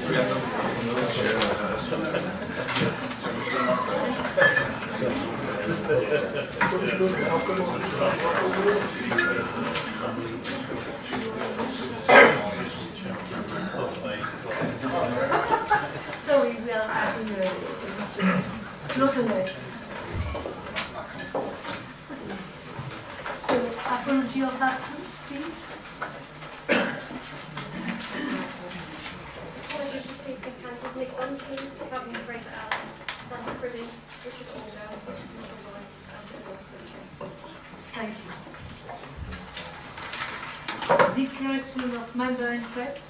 Sorry, we are having a closeness. So, apology of that, please. Apologies received from Councillors Mick Duncan, Gavin Fraser-Allen, Dan Cribbin, Richard Aldo, Michael White, and Paul Fletcher. Thank you. Declaration of member interest.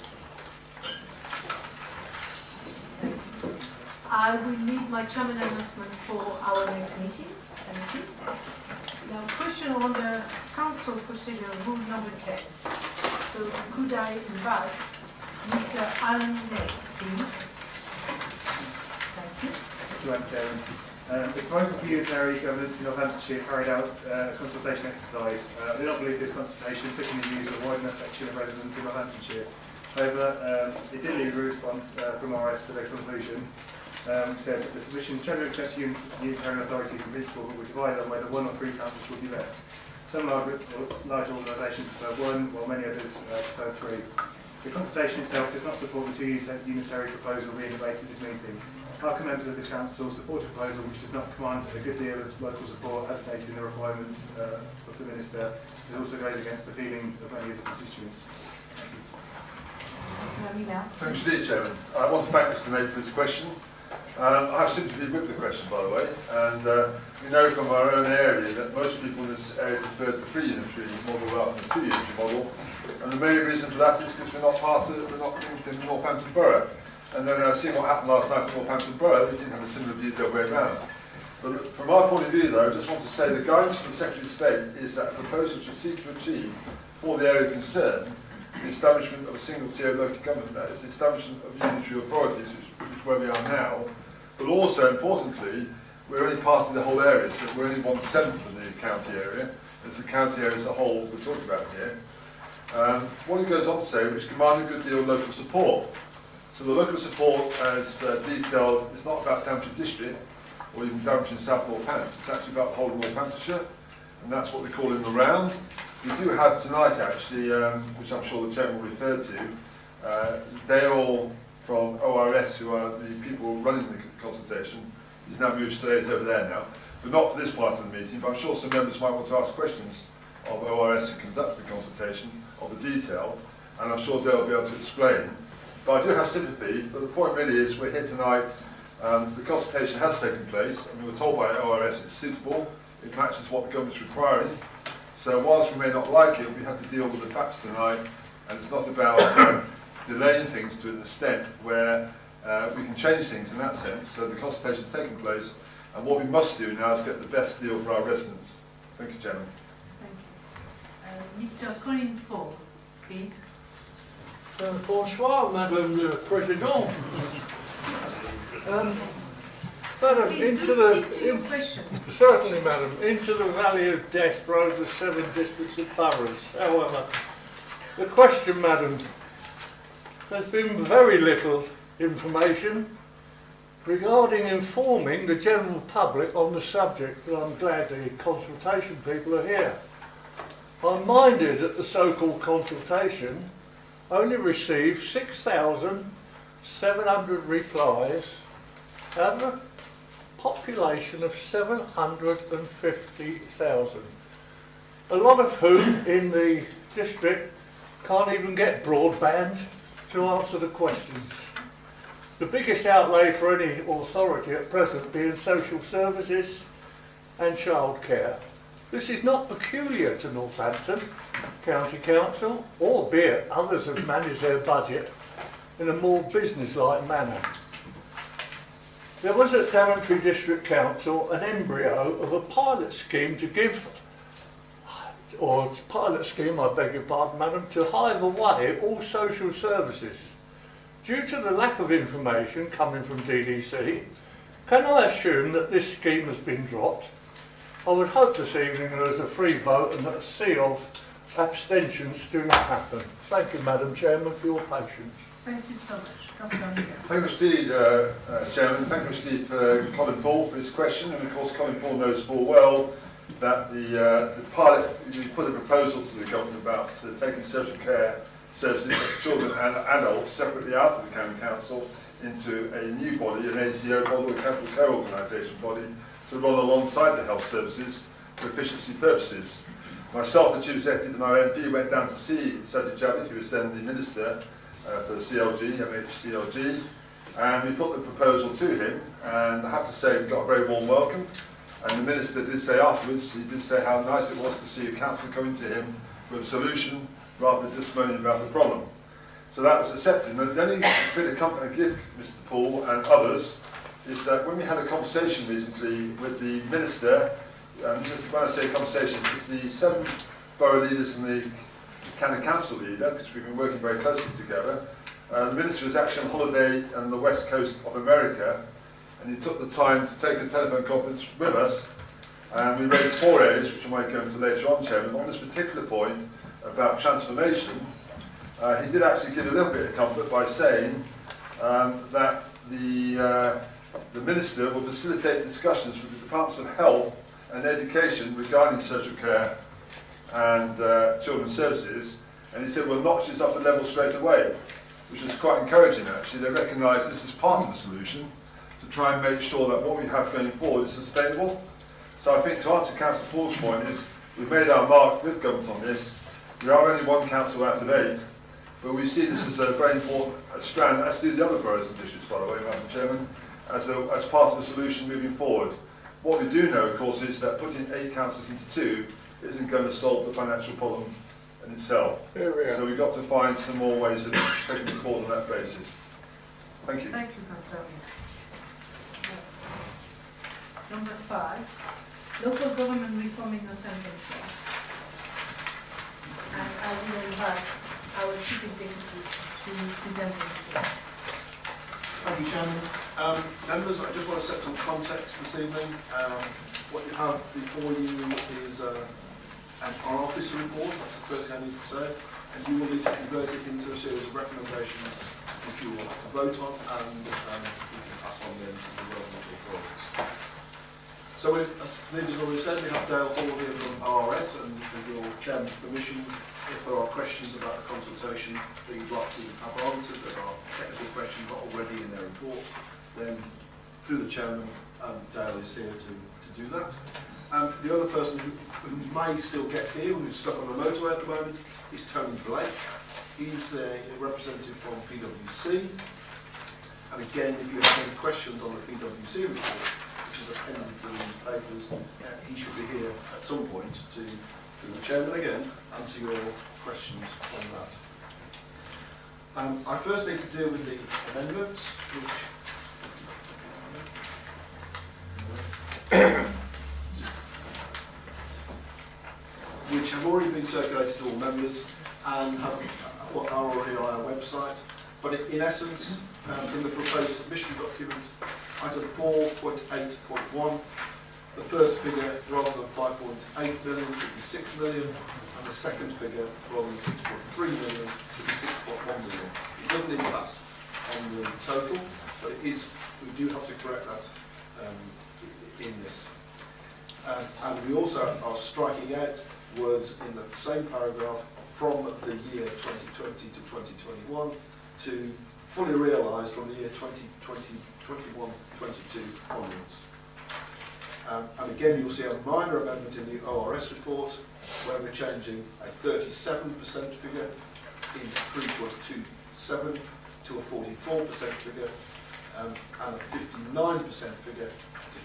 I will leave my chairman announcement for our next meeting. Thank you. Now, question on the council procedure, rule number 10. So, could I invite Mr. Alan Lake, please? Thank you. Thank you, Madam Chairman. The proposal for unitary governance in Northamptonshire carried out a consultation exercise. We don't believe this consultation took into views a wide enough section of residents in Northamptonshire. However, it did leave a response from RS to their conclusion. Said that the submissions generally accept unitarian authorities in principle, but were divided on whether one or three councils would be best. Some large organisations prefer one, while many others prefer three. The consultation itself does not support the two unitary proposal being debated at this meeting. Harker members of this council support a proposal which does not command a good deal of local support as stated in the requirements of the Minister. It also goes against the feelings of many of the constituents. Thanks indeed, Chairman. I want to thank Mr. Nate for his question. I have sympathy with the question, by the way, and we know from our own area that most people in this area prefer the 3 unitary model rather than the 2 unitary model, and the main reason for that is because we're not linked in Northampton Borough. And then seeing what happened last night in Northampton Borough, they seem to have a similar view the other way around. But from our point of view, though, I just want to say the guidance from the Secretary of State is that proposals should seek to achieve, for the area concerned, the establishment of a single tier of local government. That is the establishment of unitary authorities, which is where we are now. But also, importantly, we're only part of the whole area, so we're only 1/7 of the county area. It's the county area as a whole we're talking about here. What it goes on to say, which command a good deal of local support. So the local support, as detailed, is not about Daventry district, or even Daventry and South Northants. It's actually about the whole of Northamptonshire, and that's what we call in the round. We do have tonight, actually, which I'm sure the Chairman will refer to, they're all from ORS, who are the people running the consultation. He's now moved stays over there now, but not for this part of the meeting, but I'm sure some members might want to ask questions of ORS who conducts the consultation, of the detail, and I'm sure they'll be able to explain. But I do have sympathy, but the point really is we're here tonight, the consultation has taken place, and we were told by ORS it's suitable, it matches what the government's requiring. So whilst we may not like it, we have to deal with the facts tonight, and it's not about delaying things to an extent where we can change things in that sense. So the consultation has taken place, and what we must do now is get the best deal for our residents. Thank you, Chairman. Thank you. Mr. Colin Paul, please. Bonsoir, Madame la Présidente. Madam, certainly, Madam, into the valley of death rode the 7 districts of boroughs. However, the question, Madam, there's been very little information regarding informing the general public on the subject, and I'm glad the consultation people are here. I'm minded that the so-called consultation only received 6,700 replies out of a population of 750,000. A lot of whom in the district can't even get broadband to answer the questions. The biggest outlay for any authority at present being social services and childcare. This is not peculiar to Northampton County Council, albeit others have managed their budget in a more business-like manner. There was at Daventry District Council an embryo of a pilot scheme to give, or pilot scheme, I beg your pardon, Madam, to hive away all social services. Due to the lack of information coming from DDC, can I assume that this scheme has been dropped? I would hope this evening there is a free vote and that a sea of abstentions do not happen. Thank you, Madam Chairman, for your patience. Thank you so much. Councillor Miguel. Thank you, Steve, Chairman. Thank you, Steve, Colin Paul for his question. And of course, Colin Paul knows full well that the pilot, we put a proposal to the government about taking social care services for children and adults separately out of the County Council into a new body, an ACO body, a capital co-organisation body, to run alongside the health services for efficiency purposes. Myself, the Chief Executive and our MP went down to see Sajid Javid, who was then the Minister for the CLG, MHCLG, and we put the proposal to him, and I have to say we got a very warm welcome. And the Minister did say afterwards, he did say how nice it was to see a council coming to him with a solution rather than just moaning about the problem. So that was accepted. And the only bit of comfort I give Mr. Paul and others is that when we had a conversation recently with the Minister, when I say conversation, with the 7 borough leaders and the County Council leader, because we've been working very closely together, the Minister was actually on holiday on the west coast of America, and he took the time to take a telephone conference with us, and we raised 4 areas, which I might go into later on, Chairman. On this particular point about transformation, he did actually give a little bit of comfort by saying that the Minister will facilitate discussions with the Departments of Health and Education regarding social care and children's services, and he said we'll notch this up a level straight away, which is quite encouraging actually. They recognise this as part of the solution to try and make sure that what we have going forward is sustainable. So I think to answer Councillor Paul's point is we've made our mark with government on this. We are only 1 council out of 8, but we see this as a very important strand, as do the other boroughs and districts, by the way, Madam Chairman, as part of the solution moving forward. What we do know, of course, is that putting 8 councils into 2 isn't going to solve the financial problem in itself. So we've got to find some more ways of taking the forward on that basis. Thank you. Thank you, Councillor Miguel. Number 5, local government reform in Northamptonshire. And I will invite our Chief Executive to present the report. Thank you, Chairman. Members, I just want to set some context this evening. What you have before you is our officer report, that's the first thing I need to say, and you will need to convert it into a series of recommendations which you will have to vote on, and we can pass on them to the relevant authorities. So, as Linda's already said, we have Dale Hall here from RRS, and with your Chairman's permission, if there are questions about the consultation that you'd like to have answered, that are technical questions not already in their report, then through the Chairman, Dale is here to do that. The other person who may still get here, who's stuck on the motorway at the moment, is Tony Blake. He's a representative from PwC. And again, if you have any questions on the PwC report, which is appended to the papers, he should be here at some point to the Chairman again, answer your questions on that. I first need to deal with the amendments, which have already been circulated to all members and are already on our website. But in essence, in the proposed submission document, item 4.8.1, the first figure, rather than 5.8 million, should be 6 million, and the second figure, rather than 6.3 million, should be 6.1 million. It doesn't impact on the total, but it is, we do have to correct that in this. And we also are striking out words in the same paragraph from the year 2020 to 2021 to fully realised from the year 2021-22 onwards. And again, you'll see a minor amendment in the ORS report where we're changing a 37% figure in 3.27 to a 44% figure and a 59% figure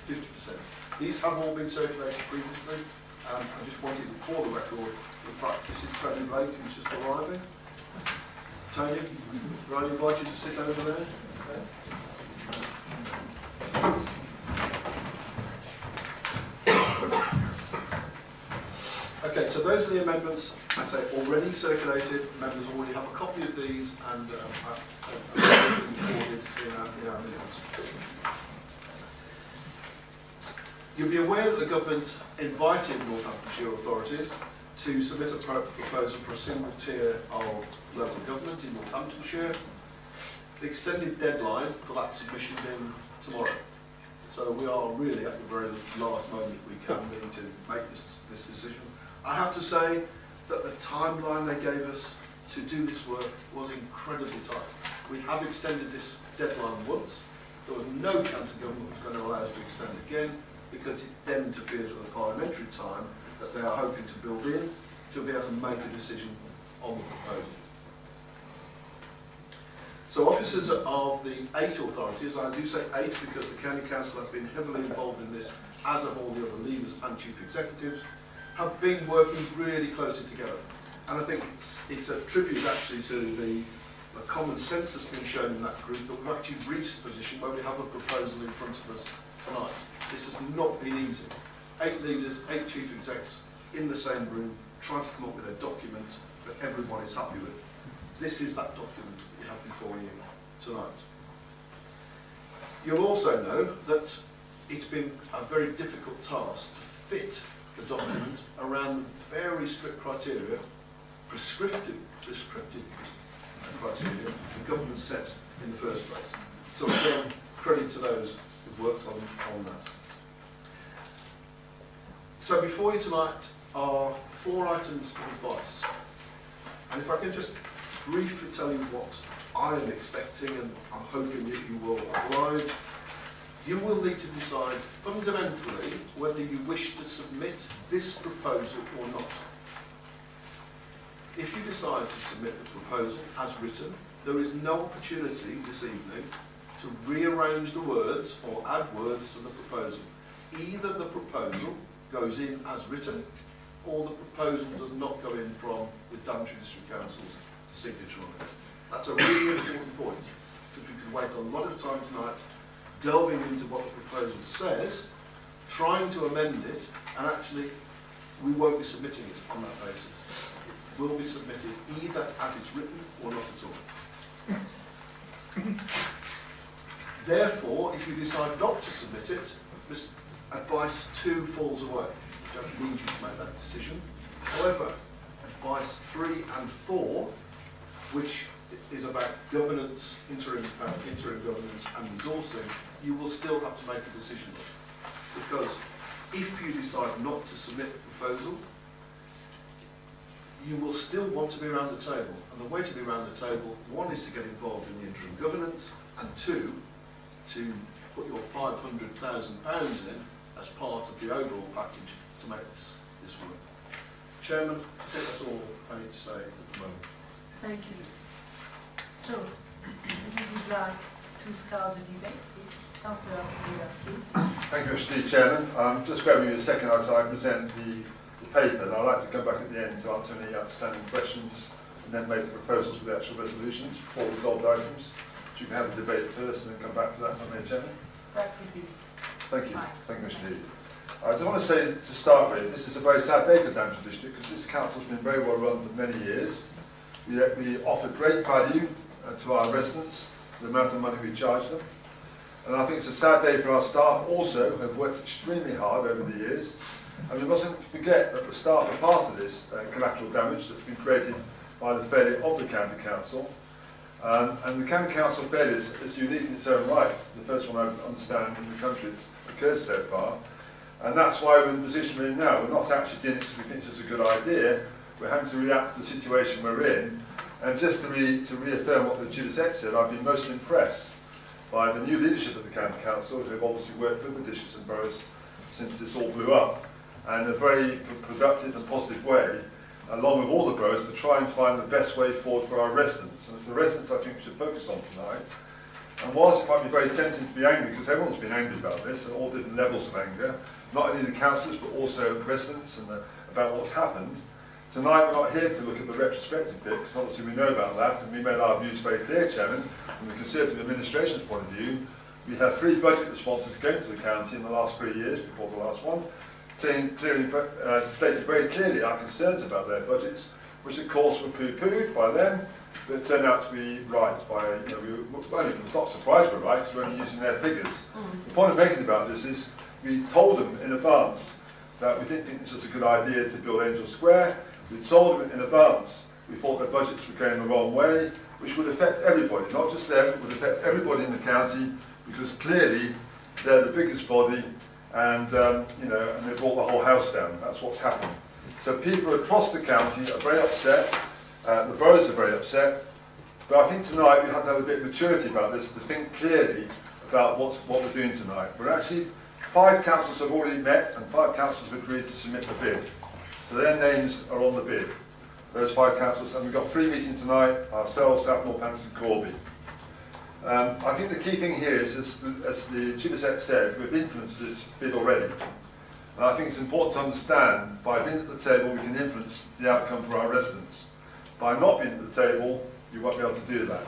to 50%. These have all been circulated previously. I just wanted to for the record, in fact, this is Tony Blake who's just arriving. Tony, will I invite you to sit over there? Okay, so those are the amendments, I say, already circulated. Members already have a copy of these and recorded in our minutes. You'll be aware that the government invited Northamptonshire authorities to submit a proposal for a single tier of local government in Northamptonshire. extended deadline for that submission being tomorrow. So we are really at the very last moment we can be to make this decision. I have to say that the timeline they gave us to do this work was incredibly tight. We have extended this deadline once. There was no chance the government was going to allow us to extend again because it then interferes with the parliamentary time that they are hoping to build in to be able to make a decision on the proposal. So officers of the 8 authorities, and I do say 8 because the County Council have been heavily involved in this, as have all the other leaders and chief executives, have been working really closely together. And I think it's a tribute actually to the common sense that's been shown in that group that we've actually reached the position where we have a proposal in front of us tonight. This has not been easy. 8 leaders, 8 chief execs in the same room trying to come up with a document that everyone is happy with. This is that document that you have before you tonight. You'll also know that it's been a very difficult task to fit the document around the very strict criteria, prescriptive criteria the government set in the first place. So again, credit to those who've worked on that. So before you tonight are 4 items of advice. And if I can just briefly tell you what I am expecting and I'm hoping that you will oblige, you will need to decide fundamentally whether you wish to submit this proposal or not. If you decide to submit the proposal as written, there is no opportunity this evening to rearrange the words or add words to the proposal. Either the proposal goes in as written or the proposal does not go in from the Daventry District Council's signature on it. That's a really important point, because we could waste a lot of time tonight delving into what the proposal says, trying to amend it, and actually we won't be submitting it on that basis. It will be submitted either as it's written or not at all. Therefore, if you decide not to submit it, this advice 2 falls away. We don't need you to make that decision. However, advice 3 and 4, which is about governance, interim governance and resourcing, you will still have to make a decision. Because if you decide not to submit the proposal, you will still want to be around the table. And the way to be around the table, 1 is to get involved in the interim governance, and 2, to put your £500,000 in as part of the overall package to make this work. Chairman, I think that's all I need to say at the moment. Thank you. So, we would like to start the debate, please. Councillor Miller, please. Thank you, Mr. Chairman. Just grabbing you a second as I present the paper, and I'd like to come back at the end to answer any outstanding questions and then make the proposals for the actual resolutions for resolved items. So you can have the debate first and then come back to that, if I may, Chairman. Exactly. Thank you. Fine. Thank you, Mr. Deedy. I just want to say to start with, this is a very sad day for Daventry District because this council has been very well run for many years. We offer great value to our residents, the amount of money we charge them. And I think it's a sad day for our staff also, who have worked extremely hard over the years. And we mustn't forget that the staff are part of this collateral damage that's been created by the failure of the County Council. And the County Council failure is unique in its own right, the first one I understand in the country that's occurred so far. And that's why we're in the position we're in now. We're not actually doing it because we think it's a good idea. We're having to react to the situation we're in. And just to reaffirm what the Chief Executive said, I've been most impressed by the new leadership of the County Council, who have obviously worked with the districts and boroughs since this all blew up, and a very productive and positive way, along with all the boroughs, to try and find the best way forward for our residents. And it's the residents I think we should focus on tonight. And whilst it might be very tempting to be angry, because everyone's been angry about this, at all different levels of anger, not only the councillors but also the residents and about what's happened, tonight we're not here to look at the retrospective bit, because obviously we know about that, and we made our views very clear, Chairman. From the Conservative administration's point of view, we have 3 budget responses going to the county in the last 3 years, before the last one, clearly stated very clearly our concerns about their budgets, which of course were poo-pooed by them, but turned out to be right by, we were not surprised we're right, because we're only using their figures. The point I'm making about this is, we told them in advance that we didn't think this was a good idea to build Angel Square. We told them in advance we thought their budgets were going the wrong way. which would affect everybody, not just them, it would affect everybody in the county, because clearly they're the biggest body, and you know, and they brought the whole house down. That's what's happened. So people across the county are very upset. The boroughs are very upset. But I think tonight we have to have a bit of maturity about this to think clearly about what we're doing tonight. We're actually 5 councils have already met, and 5 councils have agreed to submit the bid. So their names are on the bid. Those 5 councils, and we've got 3 meetings tonight: ourselves, South Northampton, Corby. I think the key thing here is, as the Chief Exec said, we've influenced this bid already. And I think it's important to understand, by being at the table, we can influence the outcome for our residents. By not being at the table, you won't be able to do that.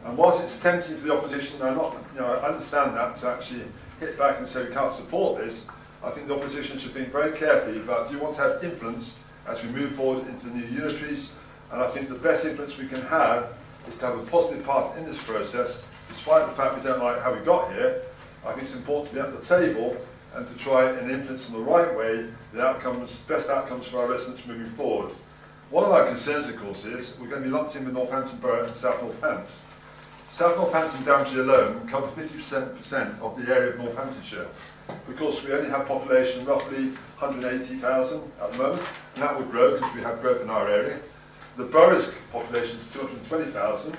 And whilst it's tempting for the opposition, I understand that, to actually hit back and say we can't support this, I think the opposition should think very carefully about, do you want to have influence as we move forward into the new unitaries? And I think the best influence we can have is to have a positive part in this process, despite the fact we don't like how we got here. I think it's important to be at the table and to try and influence in the right way the outcomes, best outcomes for our residents moving forward. One of our concerns, of course, is we're going to be lumped in with Northampton Borough and South Northants. South Northampton and Daventry alone cover 50% of the area of Northamptonshire. Because we only have population roughly 180,000 at the moment, and that will grow because we have growth in our area. The borough's population is 220,000,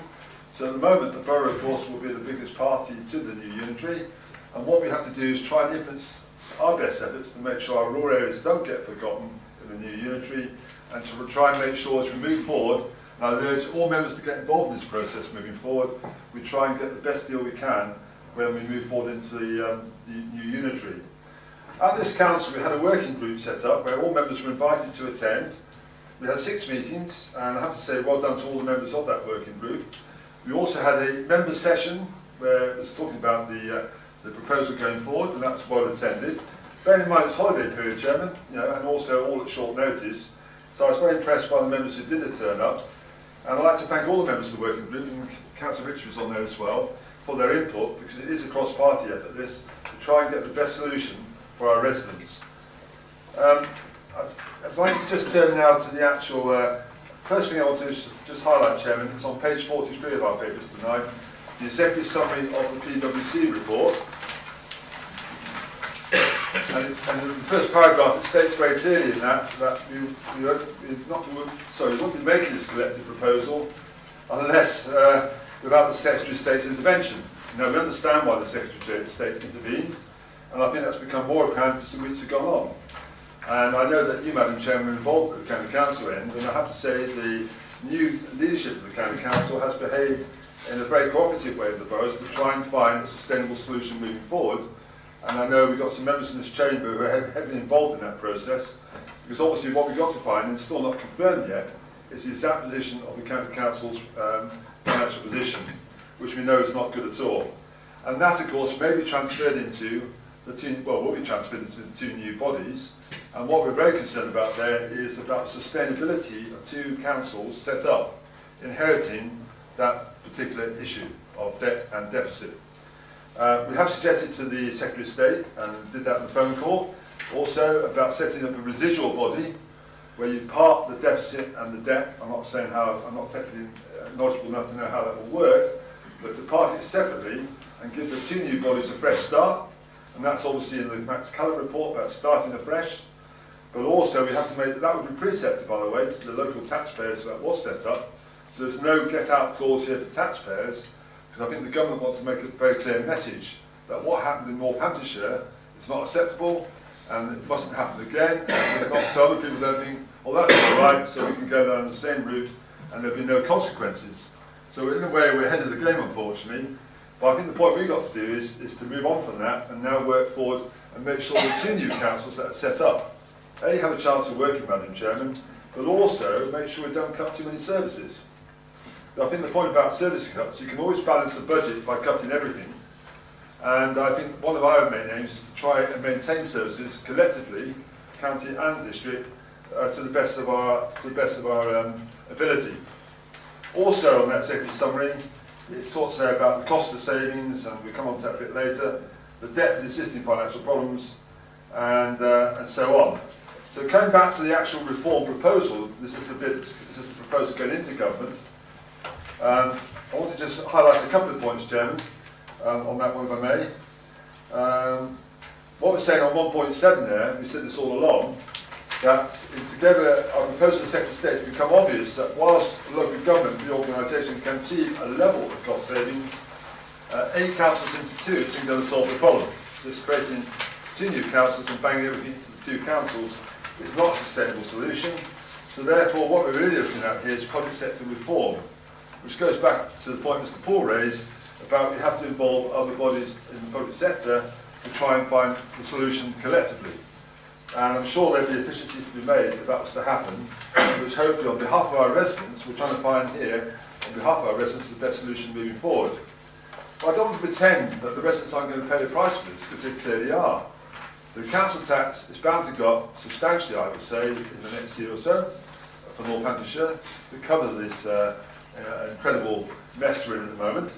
so at the moment the borough, of course, will be the biggest party to the new unitary, and what we have to do is try and influence our best efforts to make sure our rural areas don't get forgotten in the new unitary, and to try and make sure as we move forward, and I urge all members to get involved in this process moving forward, we try and get the best deal we can when we move forward into the new unitary. At this council we had a working group set up where all members were invited to attend. We had 6 meetings, and I have to say well done to all the members of that working group. We also had a member session where it was talking about the proposal going forward, and that was well attended. Bearing in mind it's holiday period, Chairman, you know, and also all at short notice. So I was very impressed by the members who did turn up. And I'd like to thank all the members of the working group, and Councillor Richard was on there as well, for their input, because it is a cross-party effort, this, to try and get the best solution for our residents. I'd like to just turn now to the actual, first thing I want to just highlight, Chairman, is on page 43 of our papers tonight, the executive summary of the PwC report. And in the first paragraph it states very clearly in that we won't be making this collective proposal unless without the Secretary of State's intervention. Now we understand why the Secretary of State intervened, and I think that's become more apparent as the weeks have gone on. And I know that you, Madam Chairman, are involved at the County Council end, and I have to say the new leadership of the County Council has behaved in a very cooperative way with the boroughs to try and find a sustainable solution moving forward. And I know we've got some members in this chamber who are heavily involved in that process, because obviously what we've got to find, and it's still not confirmed yet, is the exact position of the County Council's financial position, which we know is not good at all. And that, of course, may be transferred into the will be transferred into the 2 new bodies. And what we're very concerned about there is about the sustainability of 2 councils set up, inheriting that particular issue of debt and deficit. We have suggested to the Secretary of State, and did that in the phone call, also about setting up a residual body where you part the deficit and the debt. I'm not saying how, I'm not technically knowledgeable enough to know how that will work, but to part it separately and give the 2 new bodies a fresh start. And that's obviously in the Max Callum report about starting afresh. But also we have to make, that would be precepted, by the way, to the local taxpayers that was set up. So there's no get-out clause here for taxpayers, because I think the government wants to make a very clear message that what happened in Northamptonshire is not acceptable, and it mustn't happen again. And not so other people don't think, well, that's all right, so we can go down the same route, and there'll be no consequences. So in a way, we're ahead of the game, unfortunately. But I think the point we've got to do is to move on from that and now work forward and make sure the 2 new councils that are set up, A, have a chance of working, Madam Chairman, but also make sure we don't cut too many services. I think the point about service cuts, you can always balance the budget by cutting everything. And I think one of our main aims is to try and maintain services collectively, county and district, to the best of our ability. Also on that second summary, it talks there about the cost of savings, and we'll come on to that a bit later, the depth of existing financial problems, and so on. So coming back to the actual reform proposal, this is the proposal going into government. I want to just highlight a couple of points, Chairman, on that one, if I may. What we're saying on 1.7 there, we said this all along, that together our proposal to the Secretary of State to become obvious that whilst the local government, the organisation, can achieve a level of cost savings, 8 councils into 2 isn't going to solve the problem. Just creating 2 new councils and banging everything into the 2 councils is not a sustainable solution. So therefore, what we're really looking at here is public sector reform, which goes back to the point Mr. Paul raised about we have to involve other bodies in the public sector to try and find the solution collectively. And I'm sure there'll be efficiencies to be made if that was to happen, which hopefully on behalf of our residents, we're trying to find here, on behalf of our residents, the best solution moving forward. But I don't want to pretend that the residents aren't going to pay the price for this, because they clearly are. The council tax is bound to go up substantially, I would say, in the next year or so, for Northamptonshire, to cover this incredible mess we're in at the moment.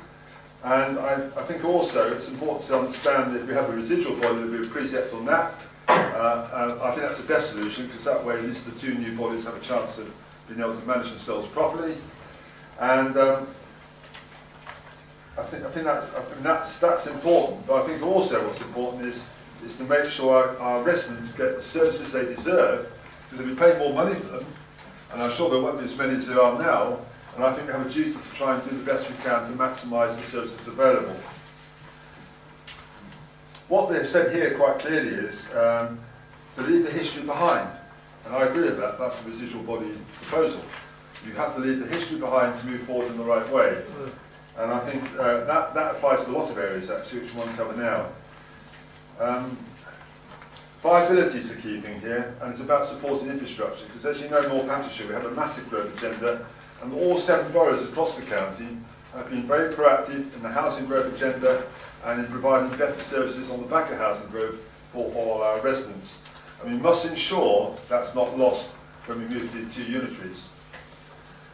And I think also it's important to understand that if we have a residual body, there'll be a precept on that. I think that's the best solution, because that way at least the 2 new bodies have a chance of being able to manage themselves properly. And I think that's important. But I think also what's important is to make sure our residents get the services they deserve, because if we pay more money for them, and I'm sure there won't be as many as there are now, and I think we have a duty to try and do the best we can to maximise the services available. What they've said here quite clearly is to leave the history behind, and I agree with that. That's the residual body proposal. You have to leave the history behind to move forward in the right way, and I think that applies to a lot of areas actually, which we want to cover now. Viability is the key thing here, and it's about supporting infrastructure, because as you know, Northamptonshire, we have a massive growth agenda, and all 7 boroughs across the county have been very proactive in the housing growth agenda and in providing better services on the back of housing growth for all our residents. And we must ensure that's not lost when we move to the 2 unitaries.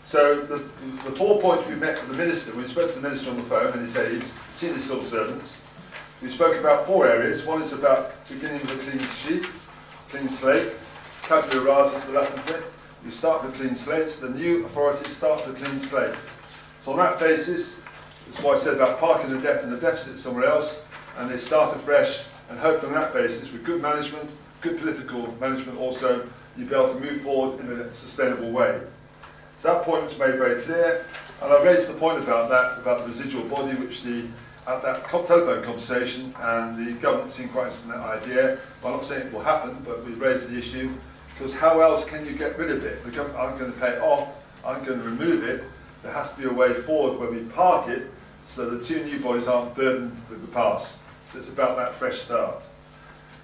So the 4 points we met with the Minister, we spoke to the Minister on the phone and his aides, senior civil servants. We spoke about 4 areas. One is about beginning with a clean slate, tabula rasa to the Latin of it. We start with a clean slate. The new authorities start with a clean slate. So on that basis, that's why I said about parking the debt and the deficit somewhere else, and they start afresh, and hope on that basis, with good management, good political management also, you'll be able to move forward in a sustainable way. So that point was made very clear, and I raised the point about that, about the residual body, which at that telephone conversation, and the government seemed quite interested in that idea. Well, I'm not saying it will happen, but we raised the issue, because how else can you get rid of it? The government aren't going to pay it off, aren't going to remove it. There has to be a way forward where we park it, so the 2 new bodies aren't burdened with the past. So it's about that fresh start.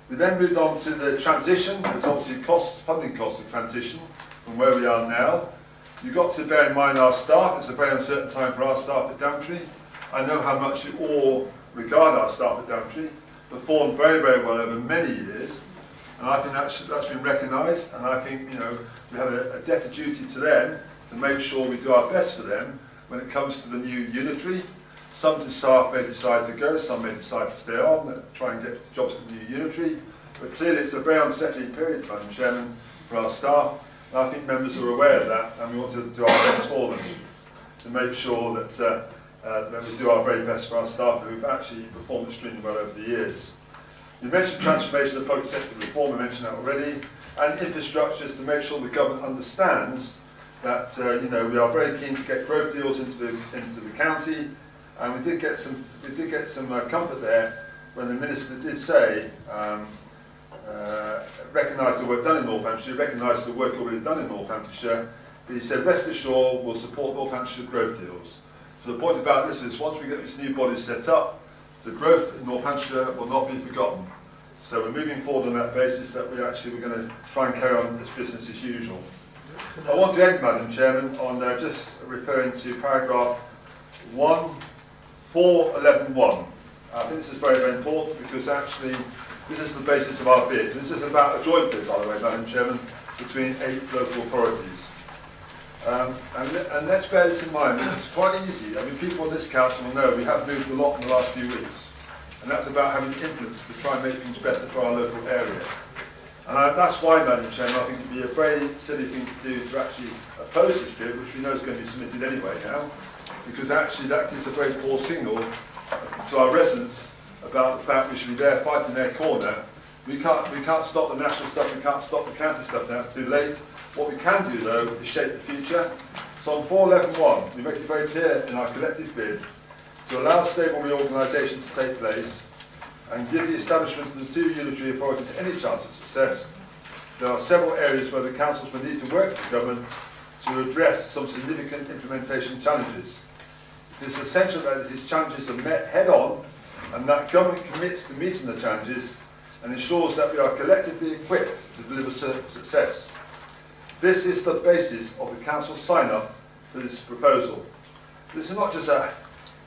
We then moved on to the transition. There's obviously funding costs of transition from where we are now. You've got to bear in mind our staff. It's a very uncertain time for our staff at Daventry. I know how much you all regard our staff at Daventry. Performed very, very well over many years. And I think that's been recognised. And I think, you know, we have a debt of duty to them to make sure we do our best for them when it comes to the new unitary. Some staff may decide to go, some may decide to stay on, try and get jobs at the new unitary. But clearly it's a very unsettling period, Madam Chairman, for our staff. And I think members are aware of that, and we want to do our best for them to make sure that we do our very best for our staff who've actually performed extremely well over the years. You mentioned transformation of public sector reform, I mentioned that already, and infrastructures to make sure the government understands that you know, we are very keen to get growth deals into the county, and we did get some comfort there when the Minister did say recognise the work done in Northamptonshire, recognise the work already done in Northamptonshire, but he said rest assured we'll support Northamptonshire growth deals. So the point about this is once we get this new body set up, the growth in Northamptonshire will not be forgotten. So we're moving forward on that basis that we're going to try and carry on this business as usual. I want to end, Madam Chairman, on just referring to paragraph 411.1. I think this is very, very important because actually this is the basis of our bid. This is about a joint bid, by the way, Madam Chairman, between 8 local authorities. And let's bear this in mind, it's quite easy. I mean, people on this council will know we have moved a lot in the last few weeks. And that's about having influence to try and make things better for our local area. And that's why, Madam Chairman, I think it would be a very silly thing to do to actually oppose this bid, which we know is going to be submitted anyway now. because actually that gives a very poor signal to our residents about the fact we should be there fighting their corner. We can't stop the national stuff, we can't stop the county stuff now, it's too late. What we can do though is shape the future. So on 411.1, we make it very clear in our collective bid to allow stable reorganisation to take place and give the establishment of the two unitary authorities any chance of success. There are several areas where the councils will need to work with the government to address some significant implementation challenges. It is essential that these challenges are met head-on and that government commits to meeting the challenges and ensures that we are collectively equipped to deliver success. This is the basis of the council's sign-up to this proposal. This is not just a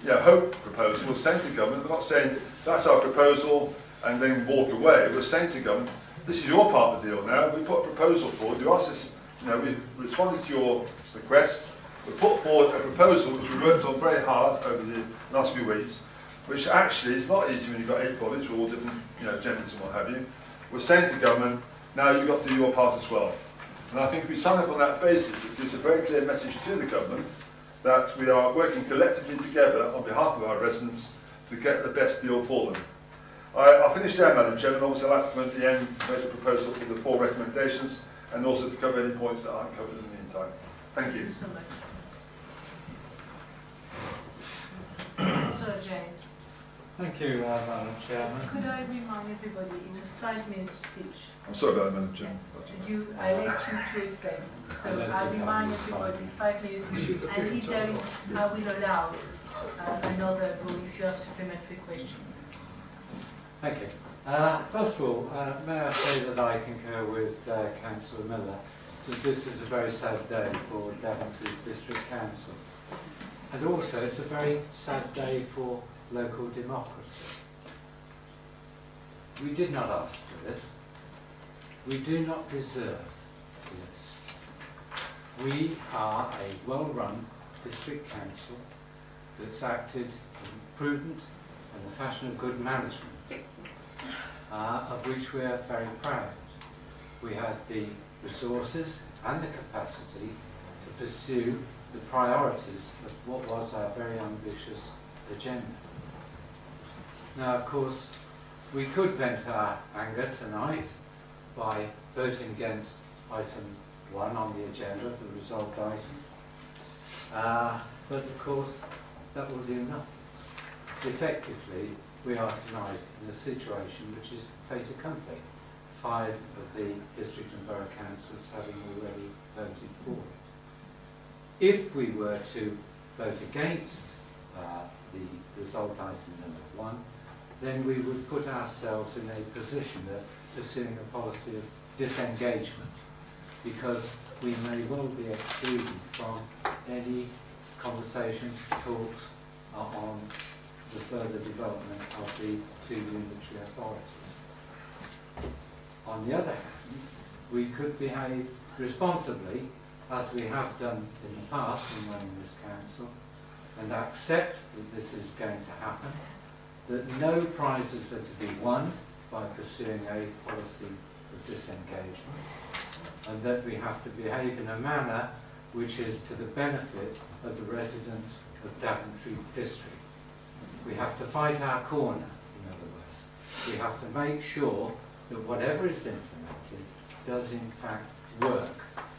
hope proposal. We're saying to government, we're not saying that's our proposal and then walk away. We're saying to government, this is your part of the deal now. We put a proposal forward. You asked us, we responded to your request. We put forward a proposal which we worked on very hard over the last few weeks, which actually is not easy when you've got 8 bodies with all different genders and what have you. We're saying to government, now you've got to do your part as well. And I think if we sign up on that basis, it gives a very clear message to the government that we are working collectively together on behalf of our residents to get the best deal for them. I'll finish there, Madam Chairman. Obviously, I'd like to come at the end to make a proposal for the 4 recommendations and also to cover any points that aren't covered in the meantime. Thank you. Thank you so much. Sir James, Thank you, Madam Chairman. could I remind everybody it's a 5-minute speech? I'm sorry about that, Madam Chairman. I let you to explain. So I remind everybody 5 minutes, and if there is, I will allow another go if you have supplementary question. Thank you. First of all, may I say that I concur with Councillor Miller that this is a very sad day for Daventry District Council. And also it's a very sad day for local democracy. We did not ask for this. We do not deserve this. We are a well-run district council that's acted in prudent and the fashion of good management, of which we are very proud. We had the resources and the capacity to pursue the priorities of what was our very ambitious agenda. Now, of course, we could vent our anger tonight by voting against item 1 on the agenda, the resolved item. But of course, that will do nothing. Effectively, we are tonight in a situation which is fait accompli, 5 of the district and borough councils having already voted for it. If we were to vote against the result item number 1, then we would put ourselves in a position of pursuing a policy of disengagement, because we may well be excluded from any conversations, talks on the further development of the 2 unitary authorities. On the other hand, we could behave responsibly, as we have done in the past in running this council, and accept that this is going to happen, that no prizes are to be won by pursuing a policy of disengagement, and that we have to behave in a manner which is to the benefit of the residents of Daventry District. We have to fight our corner, in other words. We have to make sure that whatever is implemented does in fact work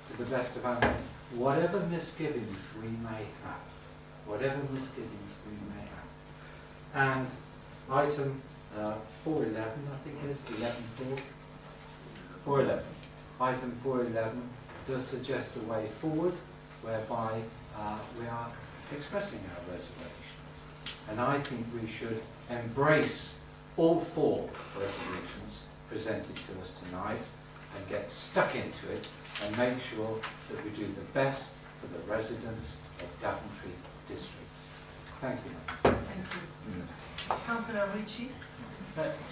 to the best of our knowledge. Whatever misgivings we may have, whatever misgivings we may have. And item 411, I think it is 11.4. 411. Item 411 does suggest a way forward whereby we are expressing our reservations. And I think we should embrace all 4 resolutions presented to us tonight and get stuck into it and make sure that we do the best for the residents of Daventry District. Thank you. Thank you. Councillor Ritchie.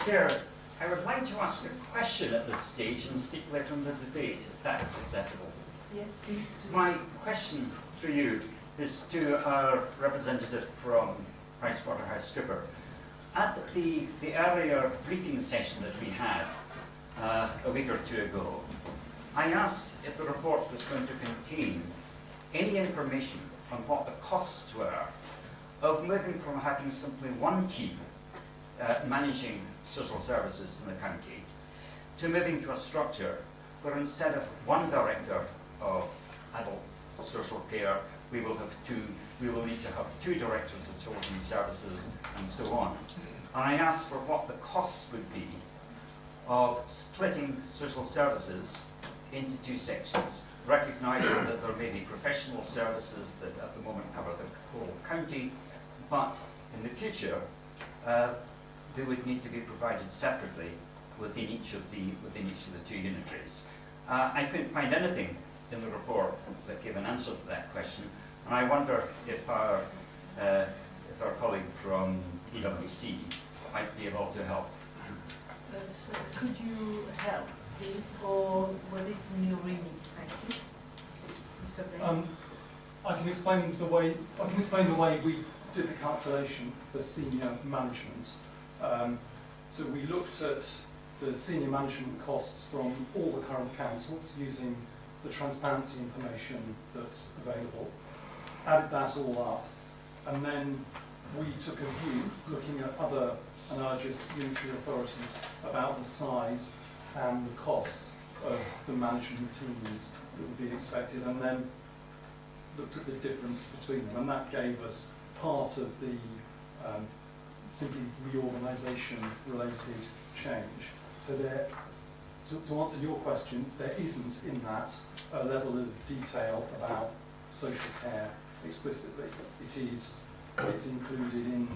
Chair, I would like to ask a question at this stage and speak later in the debate, if that's acceptable. Yes, please. My question to you is to our representative from PricewaterhouseCoopers. At the earlier briefing session that we had a week or 2 ago, I asked if the report was going to contain any information on what the costs were of moving from having simply one team managing social services in the county to moving to a structure where instead of one director of adult social care, we will need to have two directors of children's services and so on. And I asked for what the costs would be of splitting social services into two sections, recognising that there may be professional services that at the moment cover the whole county, but in the future they would need to be provided separately within each of the two unitaries. I couldn't find anything in the report that gave an answer to that question, and I wonder if our colleague from EWC might be able to help. So could you help, please, or was it in your remit? Thank you. Mr. Blaine? I can explain the way we did the calculation for senior management. So we looked at the senior management costs from all the current councils using the transparency information that's available, added that all up, and then we took a view looking at other analogous unitary authorities about the size and the costs of the management teams that would be expected, and then looked at the difference between them, and that gave us part of the simply reorganisation related change. So there, to answer your question, there isn't in that a level of detail about social care explicitly. It's included in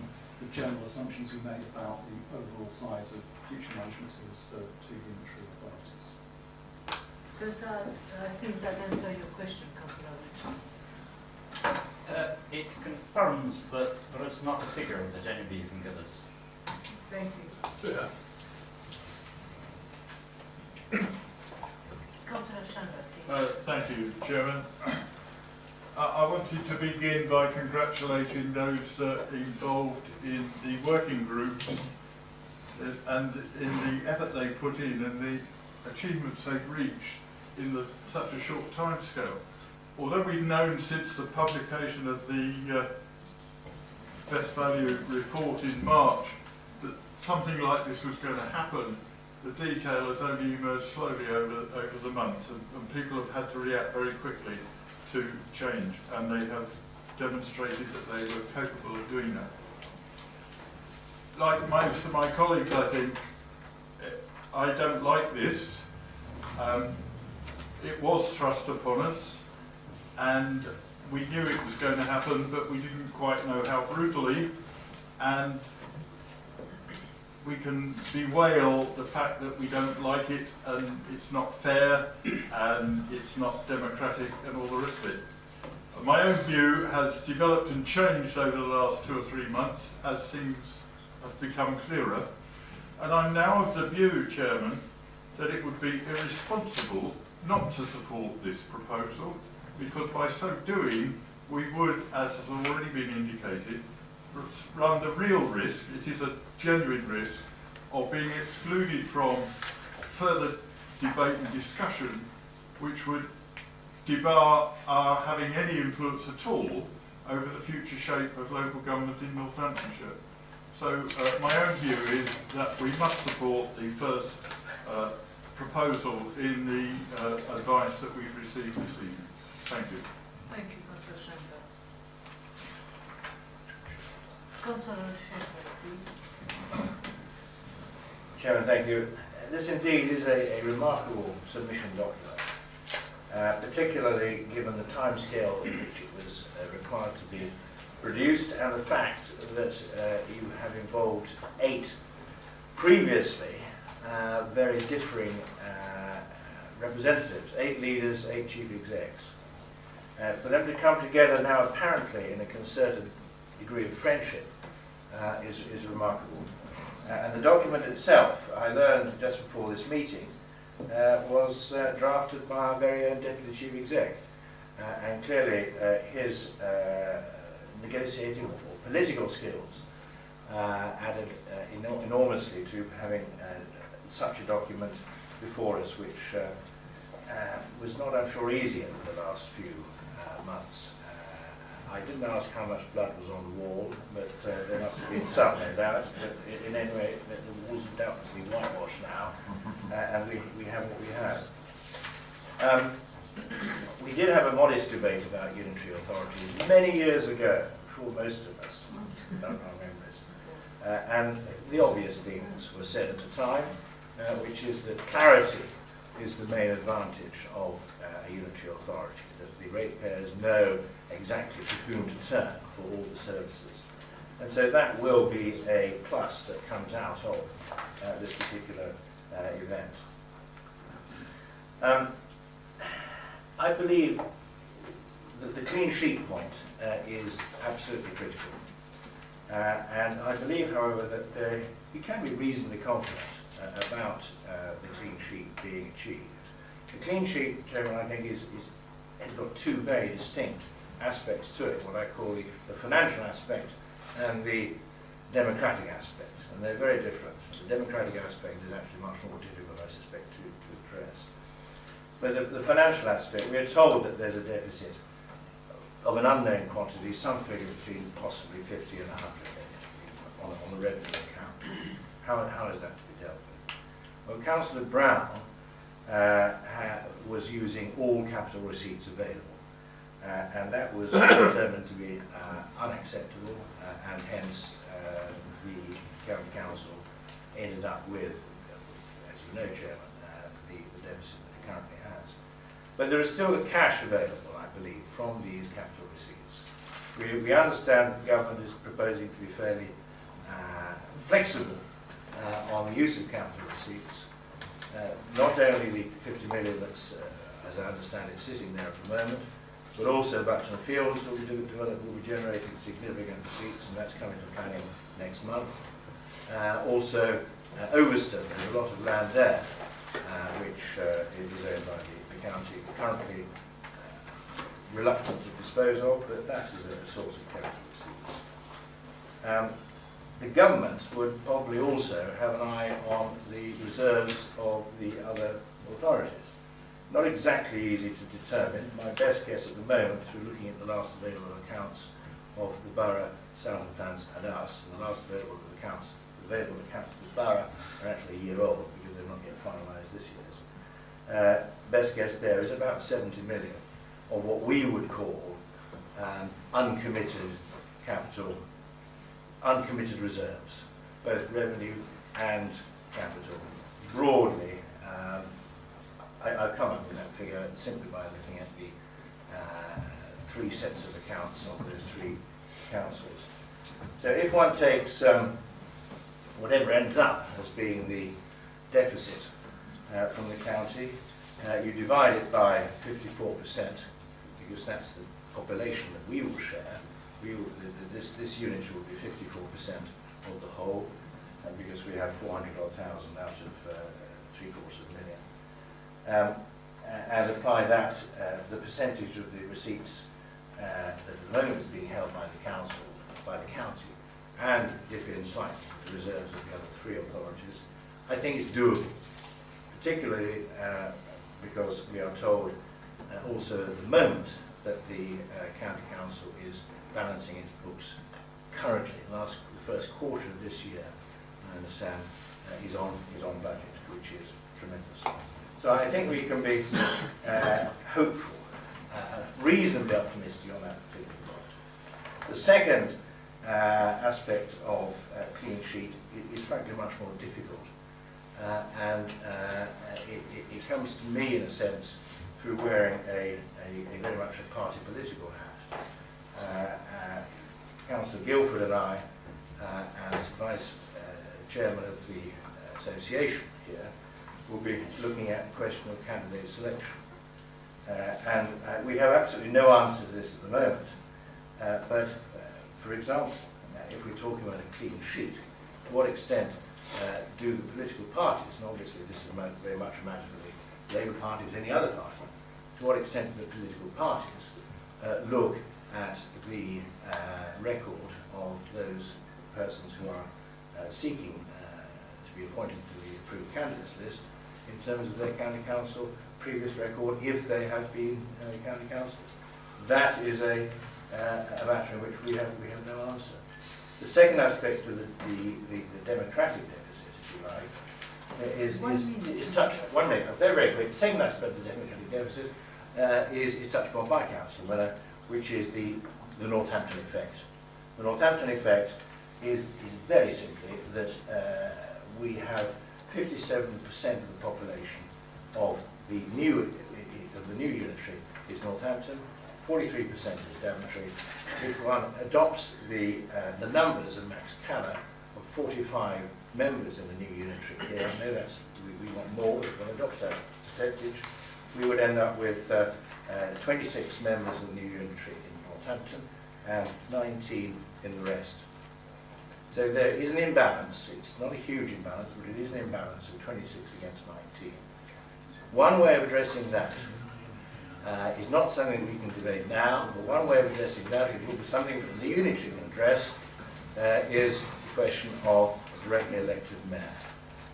the general assumptions we made about the overall size of future management teams for two unitary authorities. Does that things that answer your question, Councillor Richard? It confirms that there is not a figure that anybody can give us. Thank you. Yeah. Councillor Chandler, please. Thank you, Chairman. I wanted to begin by congratulating those involved in the working groups and in the effort they put in and the achievements they've reached in such a short time scale. Although we've known since the publication of the Best Value report in March that something like this was going to happen, the detail has only emerged slowly over the months, and people have had to react very quickly to change, and they have demonstrated that they were capable of doing that. Like most of my colleagues, I think, I don't like this. It was thrust upon us, and we knew it was going to happen, but we didn't quite know how brutally, and we can bewail the fact that we don't like it, and it's not fair, and it's not democratic, and all the rest of it. My own view has developed and changed over the last 2 or 3 months as things have become clearer, and I'm now of the view, Chairman, that it would be irresponsible not to support this proposal, because by so doing we would, as has already been indicated, run the real risk, it is a genuine risk, of being excluded from further debate and discussion, which would debar our having any influence at all over the future shape of local government in Northamptonshire. So my own view is that we must support the first proposal in the advice that we've received this evening. Thank you. Thank you, Councillor Chandler. Councillor Schaefer, please. Chairman, thank you. This indeed is a remarkable submission document, particularly given the timescale in which it was required to be produced, and the fact that you have involved 8 previously very differing representatives, 8 leaders, 8 chief execs. For them to come together now apparently in a concerted degree of friendship is remarkable. And the document itself, I learned just before this meeting, was drafted by our very own Deputy Chief Exec. And clearly his negotiating or political skills added enormously to having such a document before us, which was not, I'm sure, easy in the last few months. I didn't ask how much blood was on the wall, but there must have been some, no doubt. But in any way, the walls are doubtlessly whitewashed now, and we have what we have. We did have a modest debate about unitary authority many years ago, before most of us don't remember it. And the obvious things were said at the time, which is that clarity is the main advantage of a unitary authority, that the ratepayers know exactly to whom to turn for all the services. And so that will be a plus that comes out of this particular event. I believe that the clean sheet point is absolutely critical. And I believe, however, that you can be reasonably confident about the clean sheet being achieved. The clean sheet, Chairman, I think has got two very distinct aspects to it, what I call the financial aspect and the democratic aspect. And they're very different. The democratic aspect is actually much more difficult, I suspect, to address. But the financial aspect, we are told that there's a deficit of an unknown quantity, some figure between possibly 50 and 100 million on the revenue account. How is that to be dealt with? Well, Councillor Brown was using all capital receipts available, and that was determined to be unacceptable, and hence the County Council ended up with, as you know, Chairman, the deficit that it currently has. But there is still the cash available, I believe, from these capital receipts. We understand that the government is proposing to be fairly flexible on the use of capital receipts. Not only the 50 million that's, as I understand it, sitting there at the moment, but also Buxton Fields will be generating significant receipts, and that's coming to planning next month. Also, Overston, there's a lot of land there, which is owned by the county, currently reluctant to dispose of, but that is a source of capital receipts. The government would probably also have an eye on the reserves of the other authorities. Not exactly easy to determine. My best guess at the moment, through looking at the last available accounts of the borough, Southampton and us, and the last available accounts of the borough are actually a year old because they're not yet finalised this year's. Best guess there is about 70 million of what we would call uncommitted capital, uncommitted reserves, both revenue and capital. Broadly, I've come up with that figure simply by looking at the three sets of accounts of those three councils. So if one takes whatever ends up as being the deficit from the county, you divide it by 54%, because that's the population that we will share. This unit will be 54% of the whole, because we have 400,000 out of 750,000. And apply that, the percentage of the receipts that at the moment is being held by the council, by the county, and dip in slightly the reserves of the other three authorities, I think it's doable, particularly because we are told also at the moment that the county council is balancing its books currently. The first quarter of this year, I understand, is on budget, which is tremendous. So I think we can be hopeful, reasonably optimistic on that particular point. The second aspect of clean sheet is frankly much more difficult, and it comes to me in a sense through wearing a very much a party political hat. Councillor Guildford and I, as Vice Chairman of the Association here, will be looking at the question of candidate selection. And we have absolutely no answer to this at the moment. But, for example, if we're talking about a clean sheet, to what extent do the political parties, and obviously this is very much a matter for the Labour Party as any other party, to what extent do the political parties look at the record of those persons who are seeking to be appointed to the approved candidates list in terms of their county council previous record, if they have been county councillors. That is a a matter in which we have no answer. The second aspect of the democratic deficit, if you like, is touched. 1 minute, very, very quick. The second aspect of the democratic deficit is touched upon by Council Miller, which is the Northampton effect. The Northampton effect is very simply that we have 57% of the population of the new unitary is Northampton, 43% is Daventry. If one adopts the numbers of Max Caller of 45 members in the new unitary here, I know that's we want more, if one adopts that percentage, we would end up with 26 members of the new unitary in Northampton and 19 in the rest. So there is an imbalance. It's not a huge imbalance, but it is an imbalance of 26 against 19. One way of addressing that is not something we can debate now, but one way of addressing that, it will be something that the unitary can address, is the question of a directly elected mayor.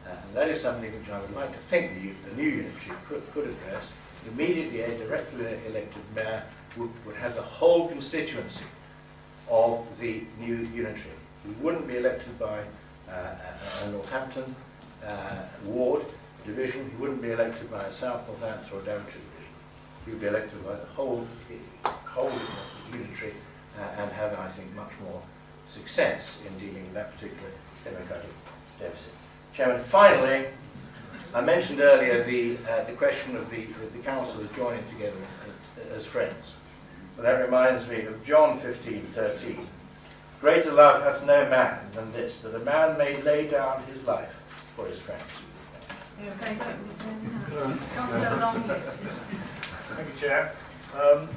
And that is something which I would like to think the new unitary could address. Immediately, a directly elected mayor would have the whole constituency of the new unitary. He wouldn't be elected by a Northampton ward division. He wouldn't be elected by a South Northampton or a Daventry division. He would be elected by the whole unitary and have, I think, much more success in dealing with that particular democratic deficit. Chairman, finally, I mentioned earlier the question of the councillors joining together as friends. Well, that reminds me of John 15:13. Greater love hath no man than this, that a man may lay down his life for his friends. Yeah, thank you. Councillor Longley. Thank you, Chair. Well,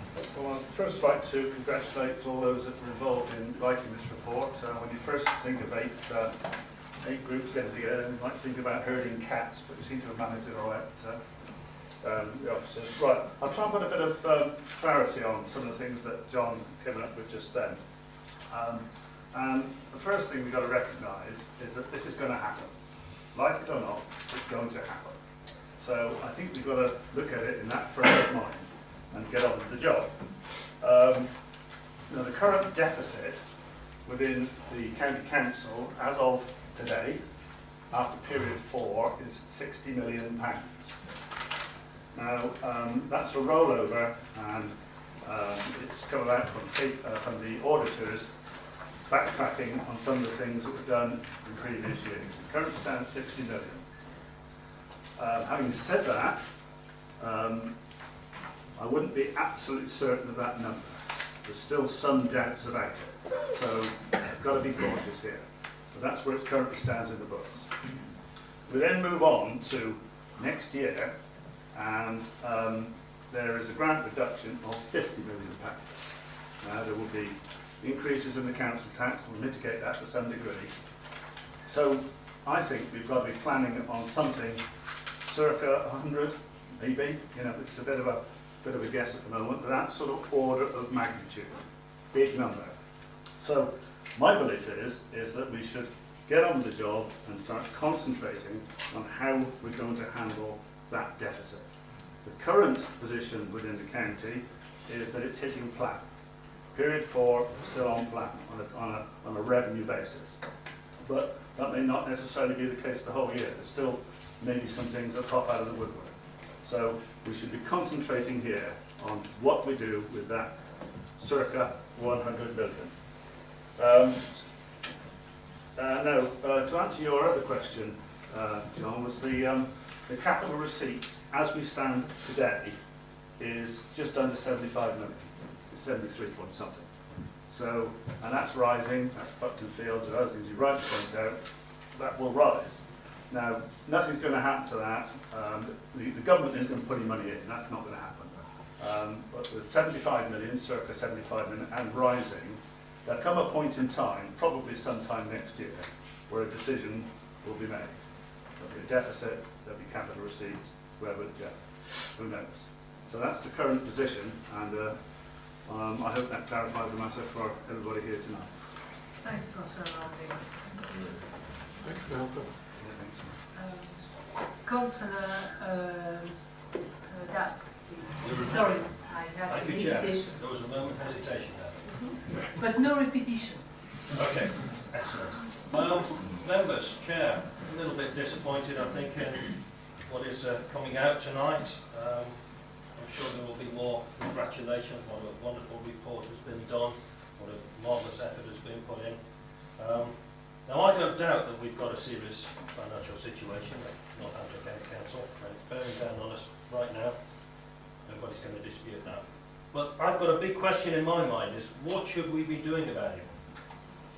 I'd first like to congratulate all those that were involved in writing this report. When you first think of eight groups getting together, you might think about herding cats, but you seem to have managed it all right, the officers. Right, I'll try and put a bit of clarity on some of the things that John came up with just then. And the first thing we've got to recognise is that this is going to happen. Like it or not, it's going to happen. So I think we've got to look at it in that frame of mind and get on with the job. The current deficit within the county council as of today, after period 4, is £60 million. Now, that's a rollover, and it's come about from the auditors backtracking on some of the things that were done in previous years. It currently stands 60 million. Having said that, I wouldn't be absolutely certain of that number. There's still some doubts about it, so I've got to be cautious here. But that's where it currently stands in the books. We then move on to next year, and there is a grant reduction of £50 million. Now there will be increases in the council tax, will mitigate that to some degree. So I think we've got to be planning on something circa 100, maybe. It's a bit of a guess at the moment, but that sort of order of magnitude, big number. So my belief is that we should get on with the job and start concentrating on how we're going to handle that deficit. The current position within the county is that it's hitting plan. Period 4 still on plan on a revenue basis, but that may not necessarily be the case the whole year. There's still maybe some things that pop out of the woodwork. So we should be concentrating here on what we do with that circa 100 million. To answer your other question, John, was the capital receipts as we stand today is just under 75 million. 73 point something. So, and that's rising, that's Buckton Fields and other things you rightly point out, that will rise. Now, nothing's going to happen to that. The government isn't going to put any money in, that's not going to happen. But with 75 million, circa 75 million, and rising, there'll come a point in time, probably sometime next year, where a decision will be made. There'll be a deficit, there'll be capital receipts, where would it go? Who knows? So that's the current position, and I hope that clarifies the matter for everybody here tonight. Thank you, Councillor Longley. Thanks, Malcolm. Councillor Dabbs, sorry, I had Thank a you, Chair. hesitation. There was a moment hesitation there. but no repetition. Okay, excellent. Members, Chair, a little bit disappointed, I think, in what is coming out tonight. I'm sure there will be more congratulations. What a wonderful report has been done. What a marvellous effort has been put in. Now, I don't doubt that we've got a serious financial situation at Northampton County Council. It's bearing down on us right now. Nobody's going to dispute that. But I've got a big question in my mind, is what should we be doing about it?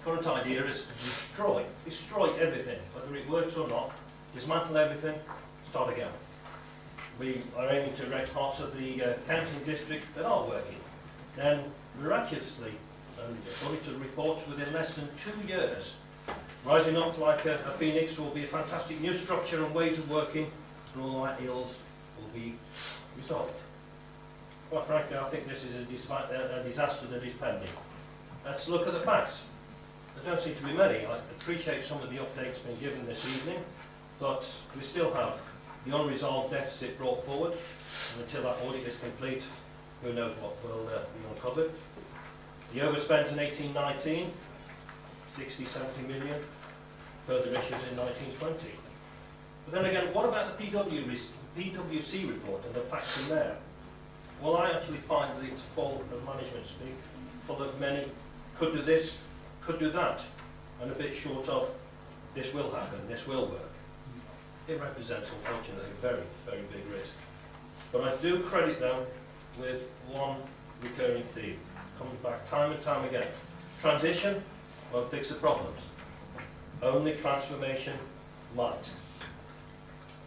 Current idea is to destroy everything, whether it works or not, dismantle everything, start again. We are aiming to erect parts of the counting district that are working. Then, miraculously, and according to the reports, within less than 2 years, rising up like a phoenix will be a fantastic new structure and ways of working, and all our ills will be resolved. Quite frankly, I think this is a disaster that is pending. Let's look at the facts. There don't seem to be many. I appreciate some of the updates being given this evening, but we still have the unresolved deficit brought forward, and until that audit is complete, who knows what will be uncovered. The overspent in 1819, 60-70 million, further issues in 1920. But then again, what about the PwC report and the facts in there? Well, I actually find that it's full of management speak, full of many could do this, could do that, and a bit short of this will happen, this will work. It represents, unfortunately, a very, very big risk. But I do credit them with one recurring theme. It comes back time and time again. Transition won't fix the problems. Only transformation might.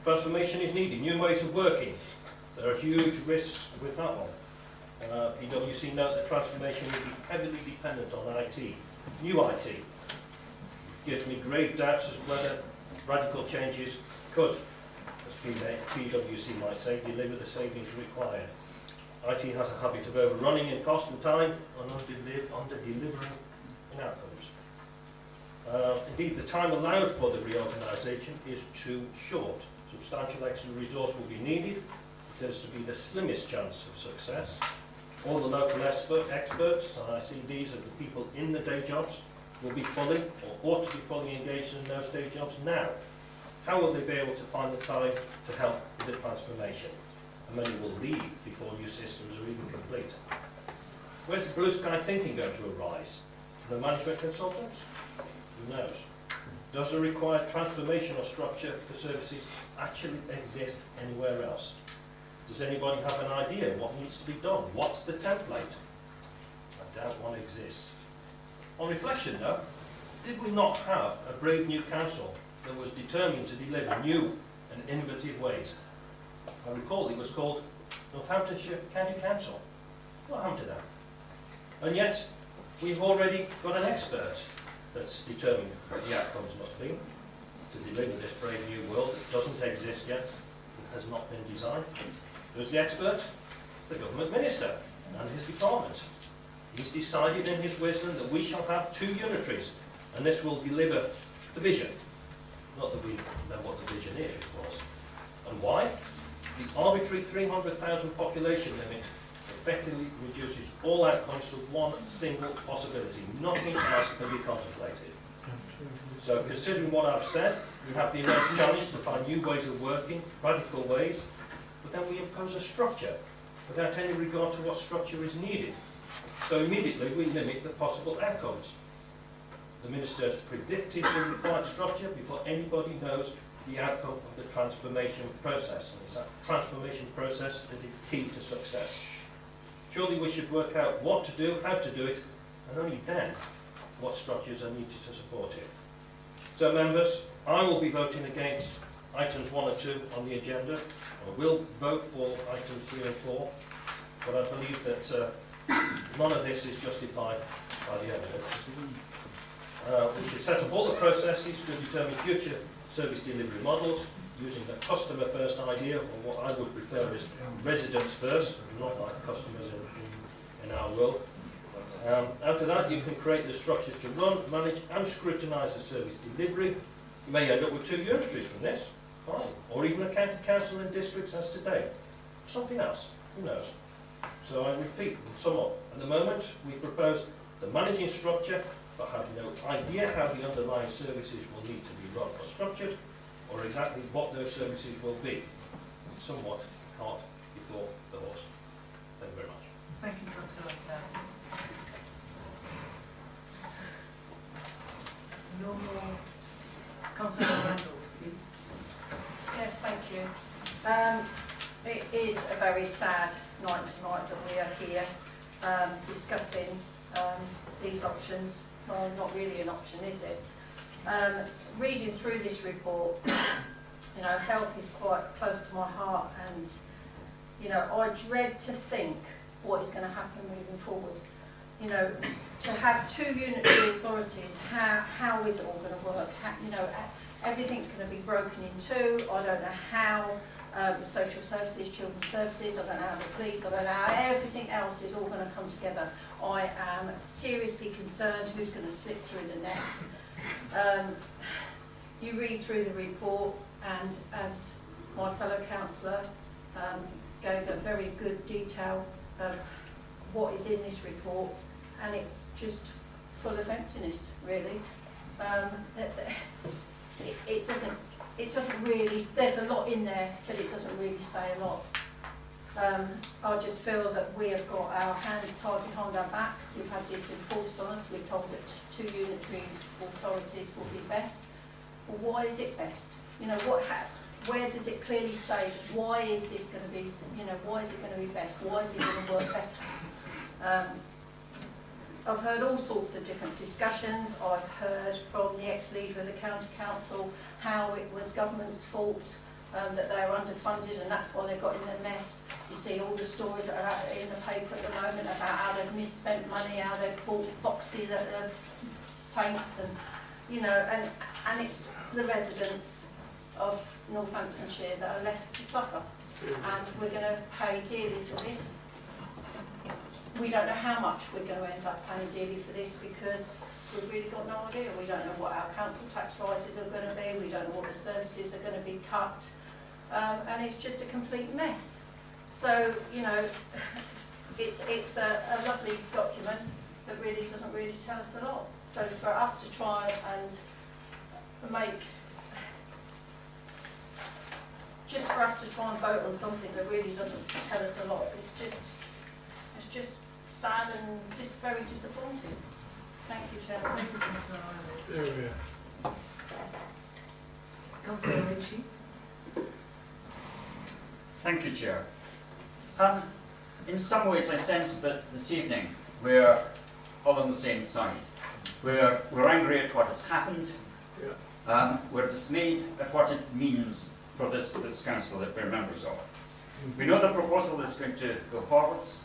Transformation is needed, new ways of working. There are huge risks with that one. PwC note that transformation will be heavily dependent on IT, new IT. It gives me grave doubts as to whether radical changes could, as PwC might say, deliver the savings required. IT has a habit of overrunning in cost and time and under-delivering in outcomes. Indeed, the time allowed for the reorganisation is too short. Substantial extra resource will be needed. It tends to be the slimmest chance of success. All the local experts, and I see these are the people in the day jobs, will be fully, or ought to be fully engaged in those day jobs now. How will they be able to find the time to help with the transformation? And many will leave before new systems are even complete. Where's the blue sky thinking going to arise? The management consultants? Who knows? Does the required transformational structure for services actually exist anywhere else? Does anybody have an idea what needs to be done? What's the template? I doubt one exists. On reflection though, did we not have a brave new council that was determined to deliver new and innovative ways? I recall it was called Northamptonshire County Council. What happened to that? And yet, we've already got an expert that's determined what the outcomes must be to deliver this brave new world that doesn't exist yet, that has not been designed. Who's the expert? It's the government minister and his department. He's decided in his wisdom that we shall have 2 unitaries, and this will deliver the vision. Not that we know what the vision is, of course. And why? The arbitrary 300,000 population limit effectively reduces all outcomes to one single possibility. Nothing else can be contemplated. So considering what I've said, we have the immense challenge to find new ways of working, radical ways, but then we impose a structure without any regard to what structure is needed. So immediately we limit the possible outcomes. The minister has predicted the required structure before anybody knows the outcome of the transformation process. And it's that transformation process that is key to success. Surely we should work out what to do, how to do it, and only then what structures are needed to support it. So members, I will be voting against items 1 and 2 on the agenda. I will vote for items 3 and 4, but I believe that none of this is justified by the evidence. We should set up all the processes to determine future service delivery models using the customer first idea, or what I would prefer is residents first, not like customers in our world. After that, you can create the structures to run, manage and scrutinise the service delivery. You may end up with 2 unitaries from this, fine, or even a county council in districts as today. Something else, who knows? So I repeat and sum up. At the moment, we propose the managing structure, but have no idea how the underlying services will need to be run or structured, or exactly what those services will be. Somewhat cart before the horse. Thank you very much. Thank you, Councillor Dow. No more. Councillor Randall, please. Yes, thank you. It is a very sad night tonight that we are here discussing these options. Well, not really an option, is it? Reading through this report, you know, health is quite close to my heart, and you know, I dread to think what is going to happen moving forward. You know, to have two unitary authorities, how is it all going to work? How, you know, everything's going to be broken in two. I don't know how social services, children's services, I don't know how the police, I don't know how everything else is all going to come together. I am seriously concerned who's going to slip through the net. You read through the report, and as my fellow councillor gave a very good detail of what is in this report, and it's just full of emptiness, really. It doesn't really, there's a lot in there, but it doesn't really say a lot. I just feel that we have got our hands tied behind our back. We've had this enforced on us. We're told that two unitary authorities will be best. Well, why is it best? You know, where does it clearly say, why is this going to be, you know, why is it going to be best? Why is it going to work better? I've heard all sorts of different discussions. I've heard from the ex-leader of the county council how it was government's fault, that they're underfunded and that's why they got in their mess. You see all the stories that are out in the paper at the moment about how they've misspent money, how they've bought boxes at the Saints, and you know, and it's the residents of Northamptonshire that are left to suffer, and we're going to pay dearly for this. We don't know how much we're going to end up paying dearly for this, because we've really got no idea. We don't know what our council tax rises are going to be. We don't know what the services are going to be cut, and it's just a complete mess. So you know, it's a lovely document, but really doesn't really tell us a lot. So for us to try and make, just for us to try and vote on something that really doesn't tell us a lot, it's just sad and just very disappointing. Thank you, Chair. Thank you, Councillor Randall. There we are. Councillor Ritchie. Thank you, Chair. In some ways, I sense that this evening we're all on the same side. We're angry at what has happened. Yeah. We're dismayed at what it means for this council that we're members of. We know the proposal is going to go forwards.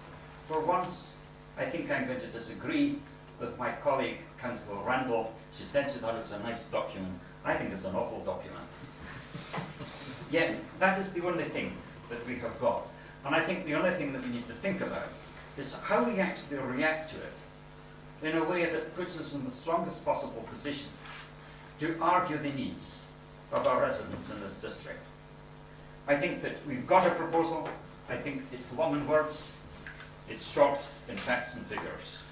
For once, I think I'm going to disagree with my colleague, Councillor Randall. She said she thought it was a nice document. I think it's an awful document. Yet, that is the only thing that we have got. And I think the only thing that we need to think about is how we actually react to it in a way that puts us in the strongest possible position to argue the needs of our residents in this district. I think that we've got a proposal. I think it's long in words. It's short in facts and figures.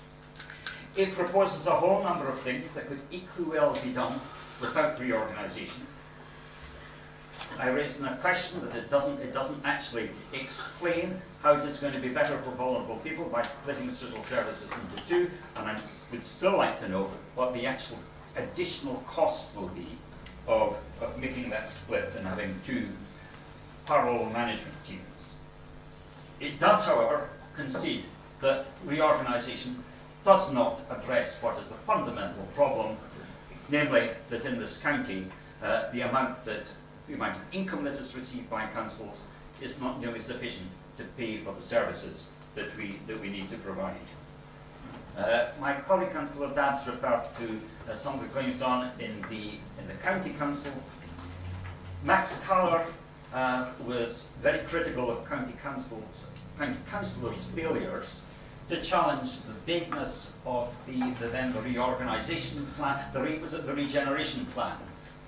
It proposes a whole number of things that could equally well be done without reorganisation. I raised in a question that it doesn't actually explain how it is going to be better for vulnerable people by splitting social services into two, and I would still like to know what the actual additional cost will be of making that split and having two parallel management teams. It does, however, concede that reorganisation does not address what is the fundamental problem, namely that in this county the amount of income that is received by councils is not nearly sufficient to pay for the services that we need to provide. My colleague Councillor Dabbs referred to some of the goings on in the county council. Max Caller was very critical of county councillors' failures to challenge the vagueness of the then reorganisation plan, the regeneration plan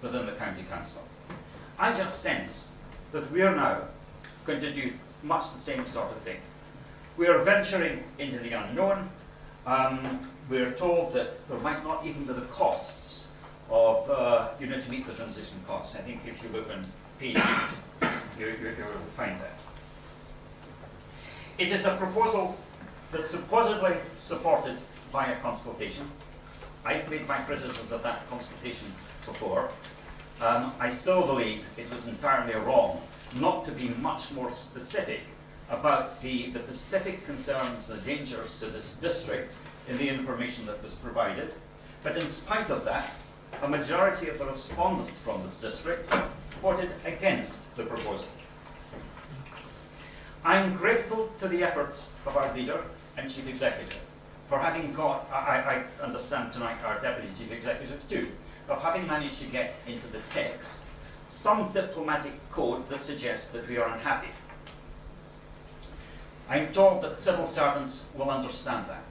within the county council. I just sense that we are now going to do much the same sort of thing. We are venturing into the unknown. we're told that there might not even be the costs of, to meet the transition costs. I think if you look on page 8, you will find that. It is a proposal that's supposedly supported by a consultation. I've made my criticisms of that consultation before. I still believe it was entirely wrong not to be much more specific about the specific concerns, the dangers to this district in the information that was provided. But in spite of that, a majority of the respondents from this district voted against the proposal. I am grateful to the efforts of our leader and chief executive for having got, I understand tonight our deputy chief executive too, of having managed to get into the text some diplomatic code that suggests that we are unhappy. I'm told that civil servants will understand that.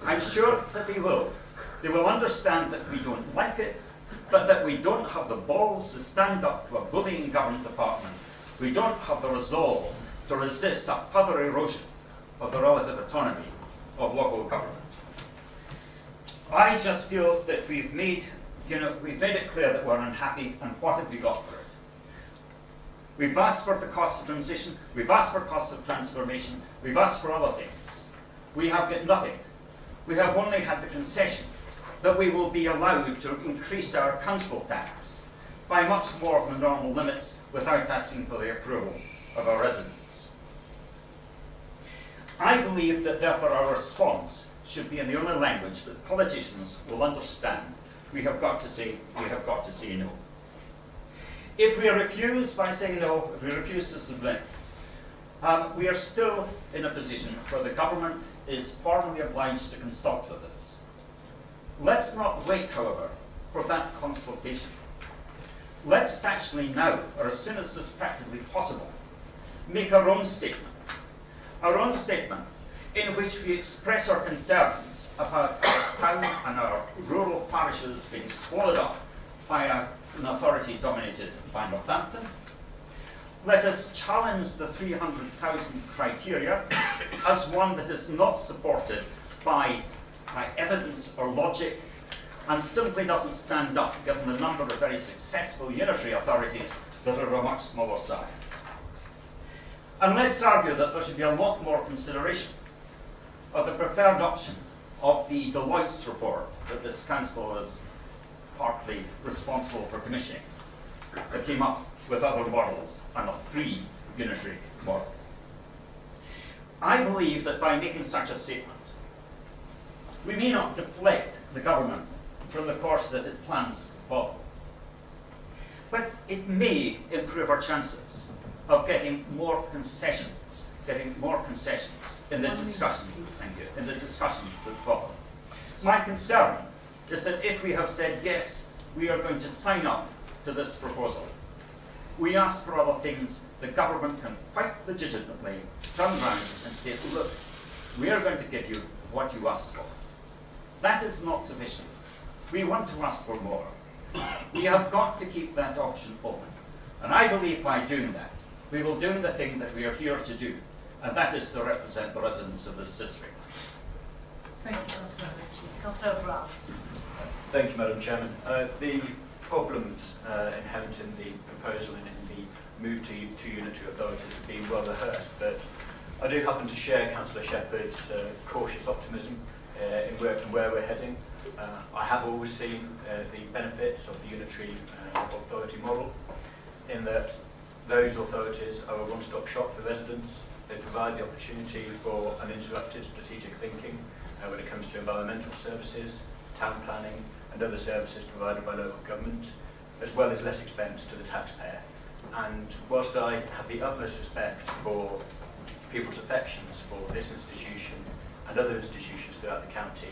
I'm sure that they will. They will understand that we don't like it, but that we don't have the balls to stand up to a bullying government department. We don't have the resolve to resist a further erosion of the relative autonomy of local government. I just feel that we've made it clear that we're unhappy, and what have we got for it? We've asked for the cost of transition, we've asked for cost of transformation, we've asked for other things. We have got nothing. We have only had the concession that we will be allowed to increase our council tax by much more than normal limits without asking for the approval of our residents. I believe that therefore our response should be in the only language that politicians will understand. We have got to say no. If we refuse by saying no, if we refuse to submit, we are still in a position where the government is formally obliged to consult with us. Let's not wait, however, for that consultation. Let's actually now, or as soon as is practically possible, make our own statement in which we express our concerns about our town and our rural parishes being swallowed up by an authority dominated by Northampton. Let us challenge the 300,000 criteria as one that is not supported by evidence or logic and simply doesn't stand up given the number of very successful unitary authorities that are of a much smaller size. And let's argue that there should be a lot more consideration of the preferred option of the Deloitte's report that this council is partly responsible for commissioning, that came up with other models and a 3 unitary model. I believe that by making such a statement, we may not deflect the government from the course that it plans to follow, but it may improve our chances of getting more concessions in the discussions, in the discussions that follow. My concern is that if we have said yes, we are going to sign up to this proposal, we ask for other things, the government can quite legitimately turn around and say, look, we are going to give you what you asked for. That is not sufficient. We want to ask for more. We have got to keep that option open. And I believe by doing that, we will do the thing that we are here to do, and that is to represent the residents of this district. Thank you, Councillor Ritchie. Councillor Brown. Thank you, Madam Chairman. The problems inherent in the proposal and in the move to unitary authorities have been well rehearsed, but I do happen to share Councillor Shepherd's cautious optimism in where we're heading. I have always seen the benefits of the unitary authority model in that those authorities are a one-stop shop for residents. They provide the opportunity for uninterrupted strategic thinking when it comes to environmental services, town planning and other services provided by local government, as well as less expense to the taxpayer. And whilst I have the utmost respect for people's affections for this institution and other institutions throughout the county,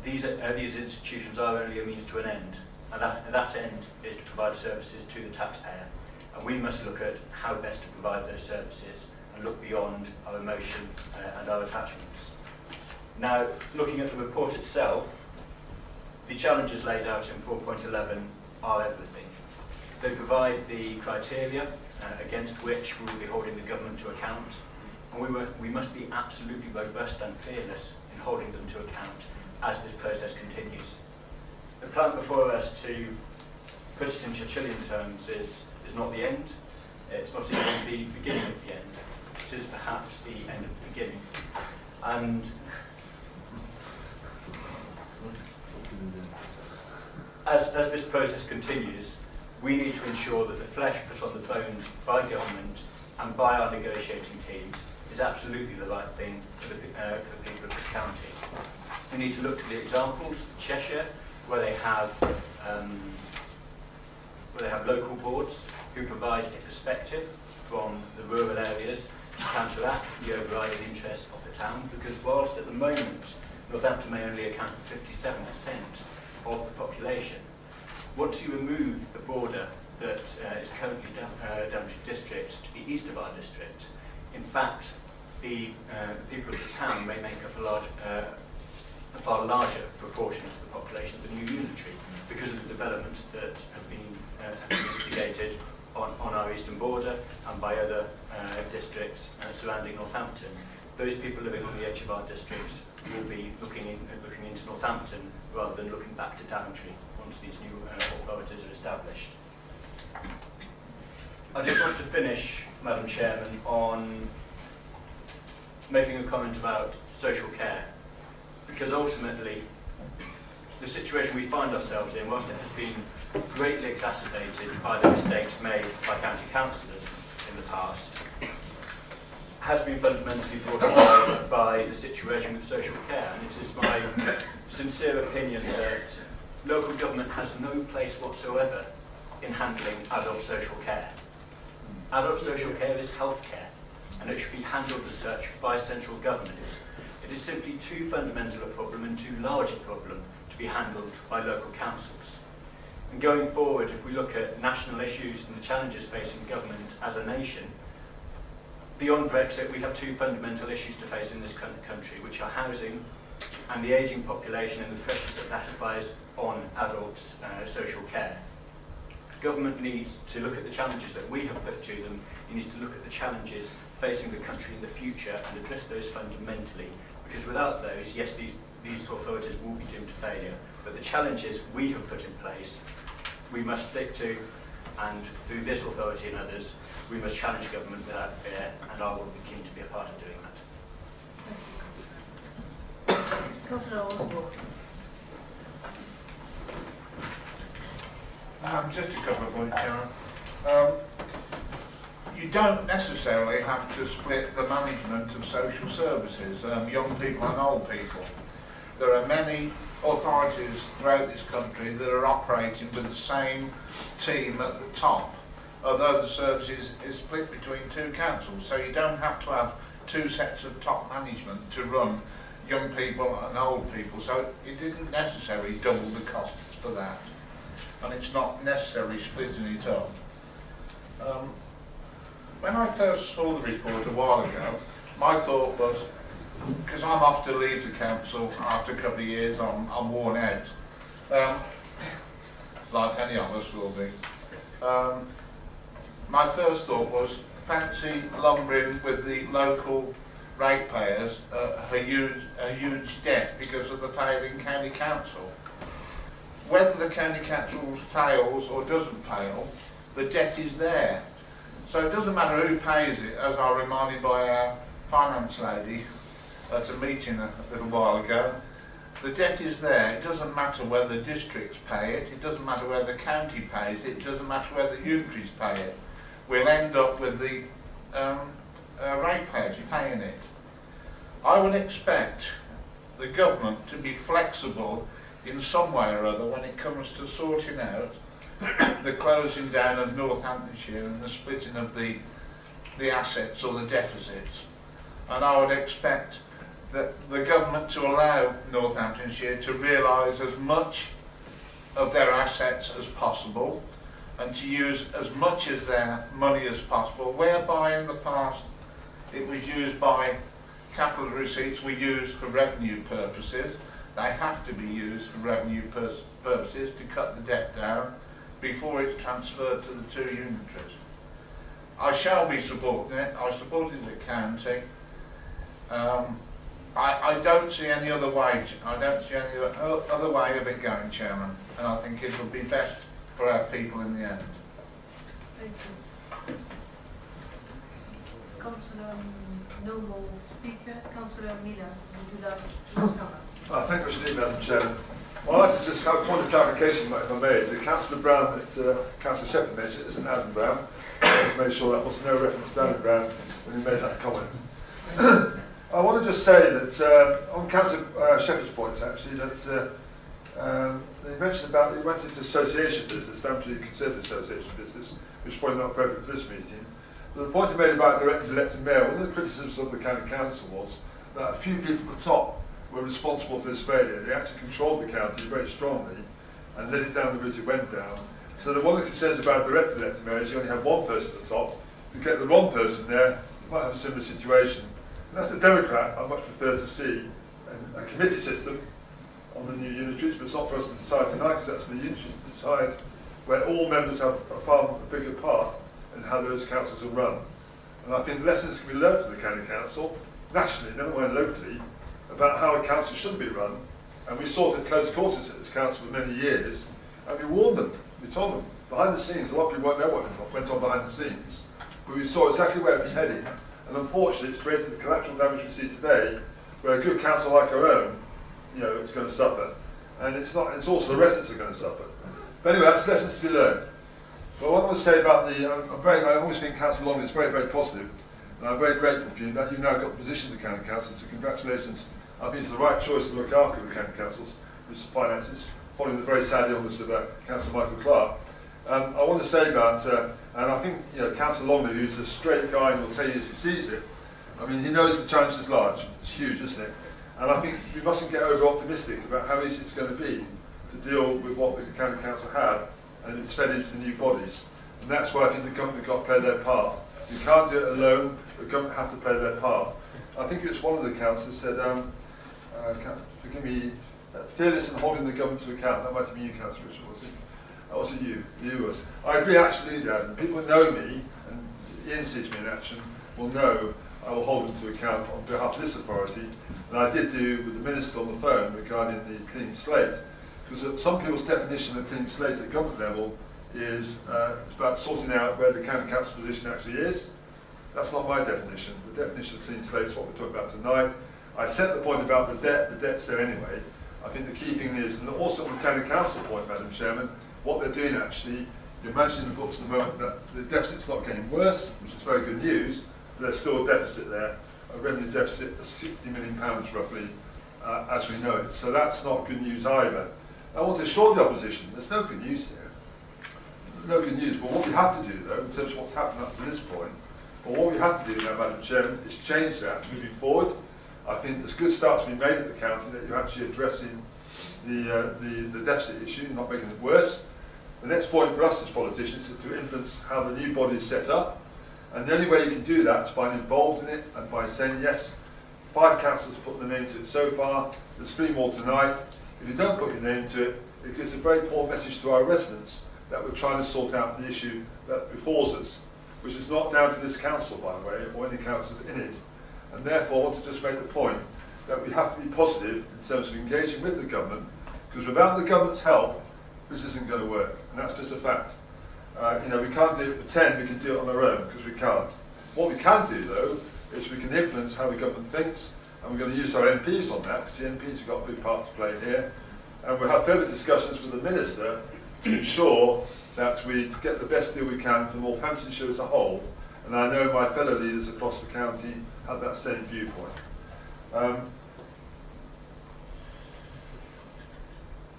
these institutions are only a means to an end, and that end is to provide services to the taxpayer. And we must look at how best to provide those services and look beyond our emotion and our attachments. Now, looking at the report itself, the challenges laid out in 4.11 are everything. They provide the criteria against which we will be holding the government to account, and we must be absolutely robust and fearless in holding them to account as this process continues. The plan before us, to put it in Churchillian terms, is not the end. It's not even the beginning of the end. It is perhaps the end of the beginning. And as this process continues, we need to ensure that the flesh put on the bones by government and by our negotiating teams is absolutely the right thing for the people of this county. We need to look to the examples, Cheshire, where they have local boards who provide a perspective from the rural areas to counteract the overriding interests of the town, because whilst at the moment Northampton may only account for 57% of the population, once you remove the border that is currently Daventry district to the east of our district, in fact the people of the town may make up a far larger proportion of the population of the new unitary, because of the developments that have been instigated on our eastern border and by other districts surrounding Northampton. Those people living on the edge of our districts will be looking into Northampton rather than looking back to Daventry once these new authorities are established. I just want to finish, Madam Chairman, on making a comment about social care, because ultimately the situation we find ourselves in, whilst it has been greatly exacerbated by the mistakes made by county councillors in the past, has been fundamentally brought about by the situation with social care. And it is my sincere opinion that local government has no place whatsoever in handling adult social care. Adult social care is health care, and it should be handled as such by central government. It is simply too fundamental a problem and too large a problem to be handled by local councils. And going forward, if we look at national issues and the challenges facing government as a nation, beyond Brexit, we have two fundamental issues to face in this country, which are housing and the ageing population and the pressures that that applies on adults' social care. Government needs to look at the challenges that we have put to them. It needs to look at the challenges facing the country in the future and address those fundamentally. Because without those, yes, these authorities will be doomed to failure. But the challenges we have put in place, we must stick to, and through this authority and others, we must challenge government without fear, and I will be keen to be a part of doing that. Councillor Osborne. Just a couple of points, Chairman. You don't necessarily have to split the management of social services, young people and old people. There are many authorities throughout this country that are operating with the same team at the top, although the services is split between two councils. So you don't have to have two sets of top management to run young people and old people. So it isn't necessarily double the costs for that. And it's not necessarily splitting it up. When I first saw the report a while ago, my thought was, because I'm off to leave the council after a couple of years, I'm worn out, like any of us will be. My first thought was, fancy lumbering with the local ratepayers a huge debt because of the failing county council. Whether the county council fails or doesn't fail, the debt is there. So it doesn't matter who pays it, as I was reminded by our finance lady at a meeting a little while ago. The debt is there. It doesn't matter whether districts pay it, it doesn't matter whether the county pays it, it doesn't matter whether unitaries pay it. We'll end up with the ratepayers paying it. I would expect the government to be flexible in some way or other when it comes to sorting out the closing down of Northamptonshire and the splitting of the assets or the deficits. And I would expect that the government to allow Northamptonshire to realise as much of their assets as possible and to use as much of their money as possible, whereby in the past it was used by capital receipts we used for revenue purposes. They have to be used for revenue purposes to cut the debt down before it's transferred to the two unitaries. I shall be supporting it. I supported the county. I don't see any other way. I don't see any other way of it going, Chairman, and I think it will be best for our people in the end. Thank you. Councillor, no more speaker. Councillor Miller, would you like to start? Thank you, Madam Chairman. Well, I'd like to just have a point of clarification, if I may. The Councillor Brown that Councillor Shepherd mentioned isn't Adam Brown. I just made sure that was no reference to Adam Brown when he made that comment. I want to just say that on Councillor Shepherd's points, actually, that they mentioned about he went into association business, Daventry Conservative Association business, which is probably not appropriate for this meeting. But the point he made about direct elected mayor, one of the criticisms of the county council was that a few people at the top were responsible for this failure. They actually controlled the county very strongly and led it down the route it went down. So that one of the concerns about direct elected mayor is you only have one person at the top. If you get the wrong person there, you might have a similar situation. And as a Democrat, I much prefer to see a committee system on the new unitaries, but it's not for us to decide tonight, because that's for the unitaries to decide, where all members have a far bigger part in how those councils are run. And I think lessons can be learned from the county council, nationally, never mind locally, about how a council should be run. And we sought at close quarters at this council for many years, and we warned them, we told them, behind the scenes, a lot of people won't know what went on behind the scenes, but we saw exactly where it was heading, and unfortunately it's created the collateral damage we see today, where a good council like our own, you know, is going to suffer. And it's also the residents are going to suffer. But anyway, that's lessons to be learned. But what I want to say about I always think Councillor Longley is very, very positive, and I'm very grateful for you that you've now got the position of the county council, so congratulations. I think it's the right choice to look after the county councils with some finances, following the very sad illness of Councillor Michael Clark. I want to say that, and I think Councillor Longley, who's a straight guy and will tell you as he sees it, I mean, he knows the challenge is large, it's huge, isn't it? And I think we mustn't get over-optimistic about how easy it's going to be to deal with what the county council have and it's fed into new bodies. And that's why I think the government have got to play their part. You can't do it alone, the government have to play their part. I think it's one of the councillors said, forgive me, fearless in holding the government to account. That might have been you, Councillor Richard, was it? That wasn't you, you was. I agree actually, Dad. People who know me, and Ian sees me in action, will know I will hold them to account on behalf of this authority. And I did do with the Minister on the phone regarding the clean slate. Because some people's definition of clean slate at government level is it's about sorting out where the county council position actually is. That's not my definition. The definition of clean slate is what we're talking about tonight. I said the point about the debt's there anyway. I think the key thing is, and also on the county council point, Madam Chairman, what they're doing actually, you're mentioning in the books at the moment that the deficit's not getting worse, which is very good news, but there's still a deficit there, a revenue deficit of £60 million roughly, as we know it. So that's not good news either. I want to assure the opposition, there's no good news here. No good news, but what we have to do though, in terms of what's happened up to this point, but what we have to do now, Madam Chairman, is change that moving forward. I think there's good start to be made at the county that you're actually addressing the deficit issue, not making it worse. The next point for us as politicians is to influence how the new body is set up. And the only way you can do that is by being involved in it and by saying, yes, 5 councillors put their name to it so far, there's 3 more tonight. If you don't put your name to it, it gives a very poor message to our residents that we're trying to sort out the issue that befalls us, which is not down to this council, by the way, or any councillors in it. And therefore, I want to just make the point that we have to be positive in terms of engaging with the government, because without the government's help, this isn't going to work, and that's just a fact. We can't do it pretend we can do it on our own, because we can't. What we can do, though, is we can influence how the government thinks, and we're going to use our MPs on that, because the MPs have got a big part to play here. And we'll have further discussions with the Minister to ensure that we get the best deal we can for Northamptonshire as a whole. And I know my fellow leaders across the county have that same viewpoint.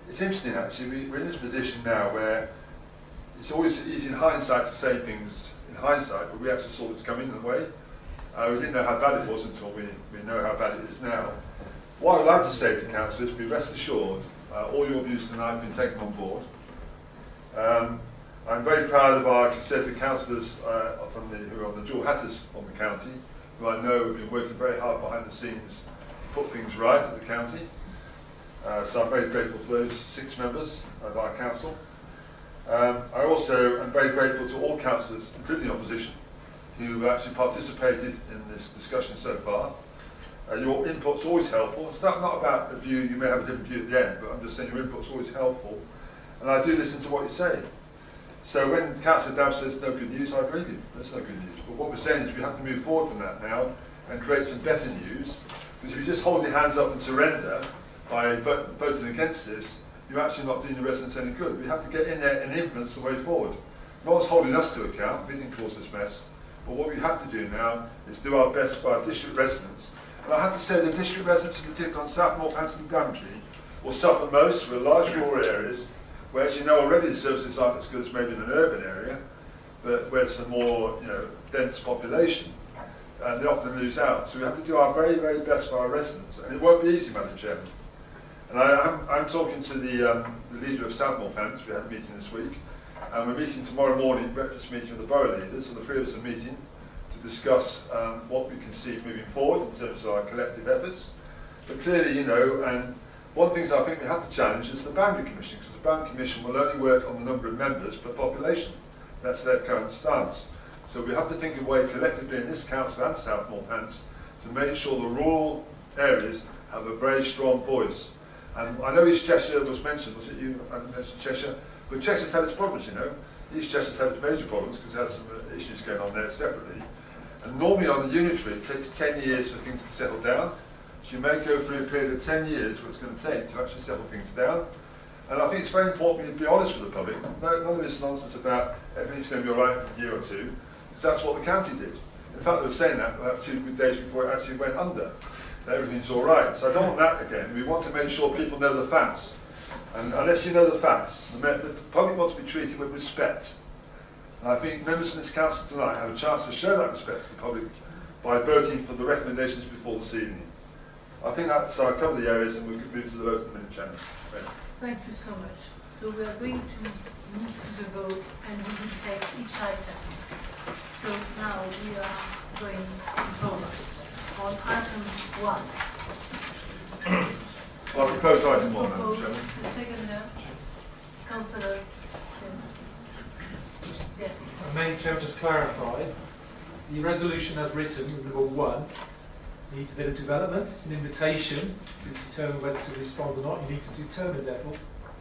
It's interesting, actually, we're in this position now where it's always easy in hindsight to say things in hindsight, but we actually saw this coming in a way. We didn't know how bad it was until we know how bad it is now. What I'd like to say to councillors, be rest assured, all your views tonight have been taken on board. I'm very proud of our Conservative councillors who are on the dual hatters on the county, who I know have been working very hard behind the scenes to put things right at the county. So I'm very grateful to those 6 members of our council. I also am very grateful to all councillors, including the opposition, who have actually participated in this discussion so far. Your input's always helpful. It's not about a view, you may have a different view at the end, but I'm just saying your input's always helpful. And I do listen to what you say. So when Councillor Dav says no good news, I agree with you. That's no good news. But what we're saying is we have to move forward from that now and create some better news. Because if you just hold your hands up and surrender by voting against this, you're actually not doing the residents any good. We have to get in there and influence the way forward. No one's holding us to account. We didn't cause this mess. But what we have to do now is do our best for our district residents. And I have to say the district residents in particular on South Northampton and Daventry will suffer most. We're large rural areas where, as you know already, the services aren't as good as maybe in an urban area, but where it's a more dense population, and they often lose out. So we have to do our very, very best for our residents, and it won't be easy, Madam Chairman. And I'm talking to the leader of South Northampton. We had a meeting this week, and we're meeting tomorrow morning, breakfast meeting with the borough leaders, so the three of us are meeting to discuss what we can see moving forward in terms of our collective efforts. But clearly, and one of the things I think we have to challenge is the Boundary Commission, because the Boundary Commission will only work on the number of members per population. That's their current stance. So we have to think of a way collectively in this council and South Northampton to make sure the rural areas have a very strong voice. And I know East Cheshire was mentioned, was it you? I mentioned Cheshire, but Cheshire's had its problems, East Cheshire's had its major problems because it has some issues going on there separately. And normally on the unitary, it takes 10 years for things to settle down. So you may go through a period of 10 years what it's going to take to actually settle things down. And I think it's very important to be honest with the public. None of this nonsense about everything's going to be all right in a year or two, because that's what the county did. In fact, they were saying that about 2 good days before it actually went under. That everything's all right. So I don't want that again. We want to make sure people know the facts. And unless you know the facts, the public wants to be treated with respect. And I think members of this council tonight have a chance to show that respect to the public by voting for the recommendations before this evening. I think that's I cover the areas, and we can move to the vote in a minute, Chairman. Thank you so much. So we are going to move to the vote, and we will take each item. So now we are going to vote on item 1. Well, I propose item 1, Madam Propose Chairman. the second Councillor. Yeah. Madam Chair, just clarify, the resolution as written, number 1, needs a bit of development. It's an invitation to determine whether to respond or not. You need to determine, therefore,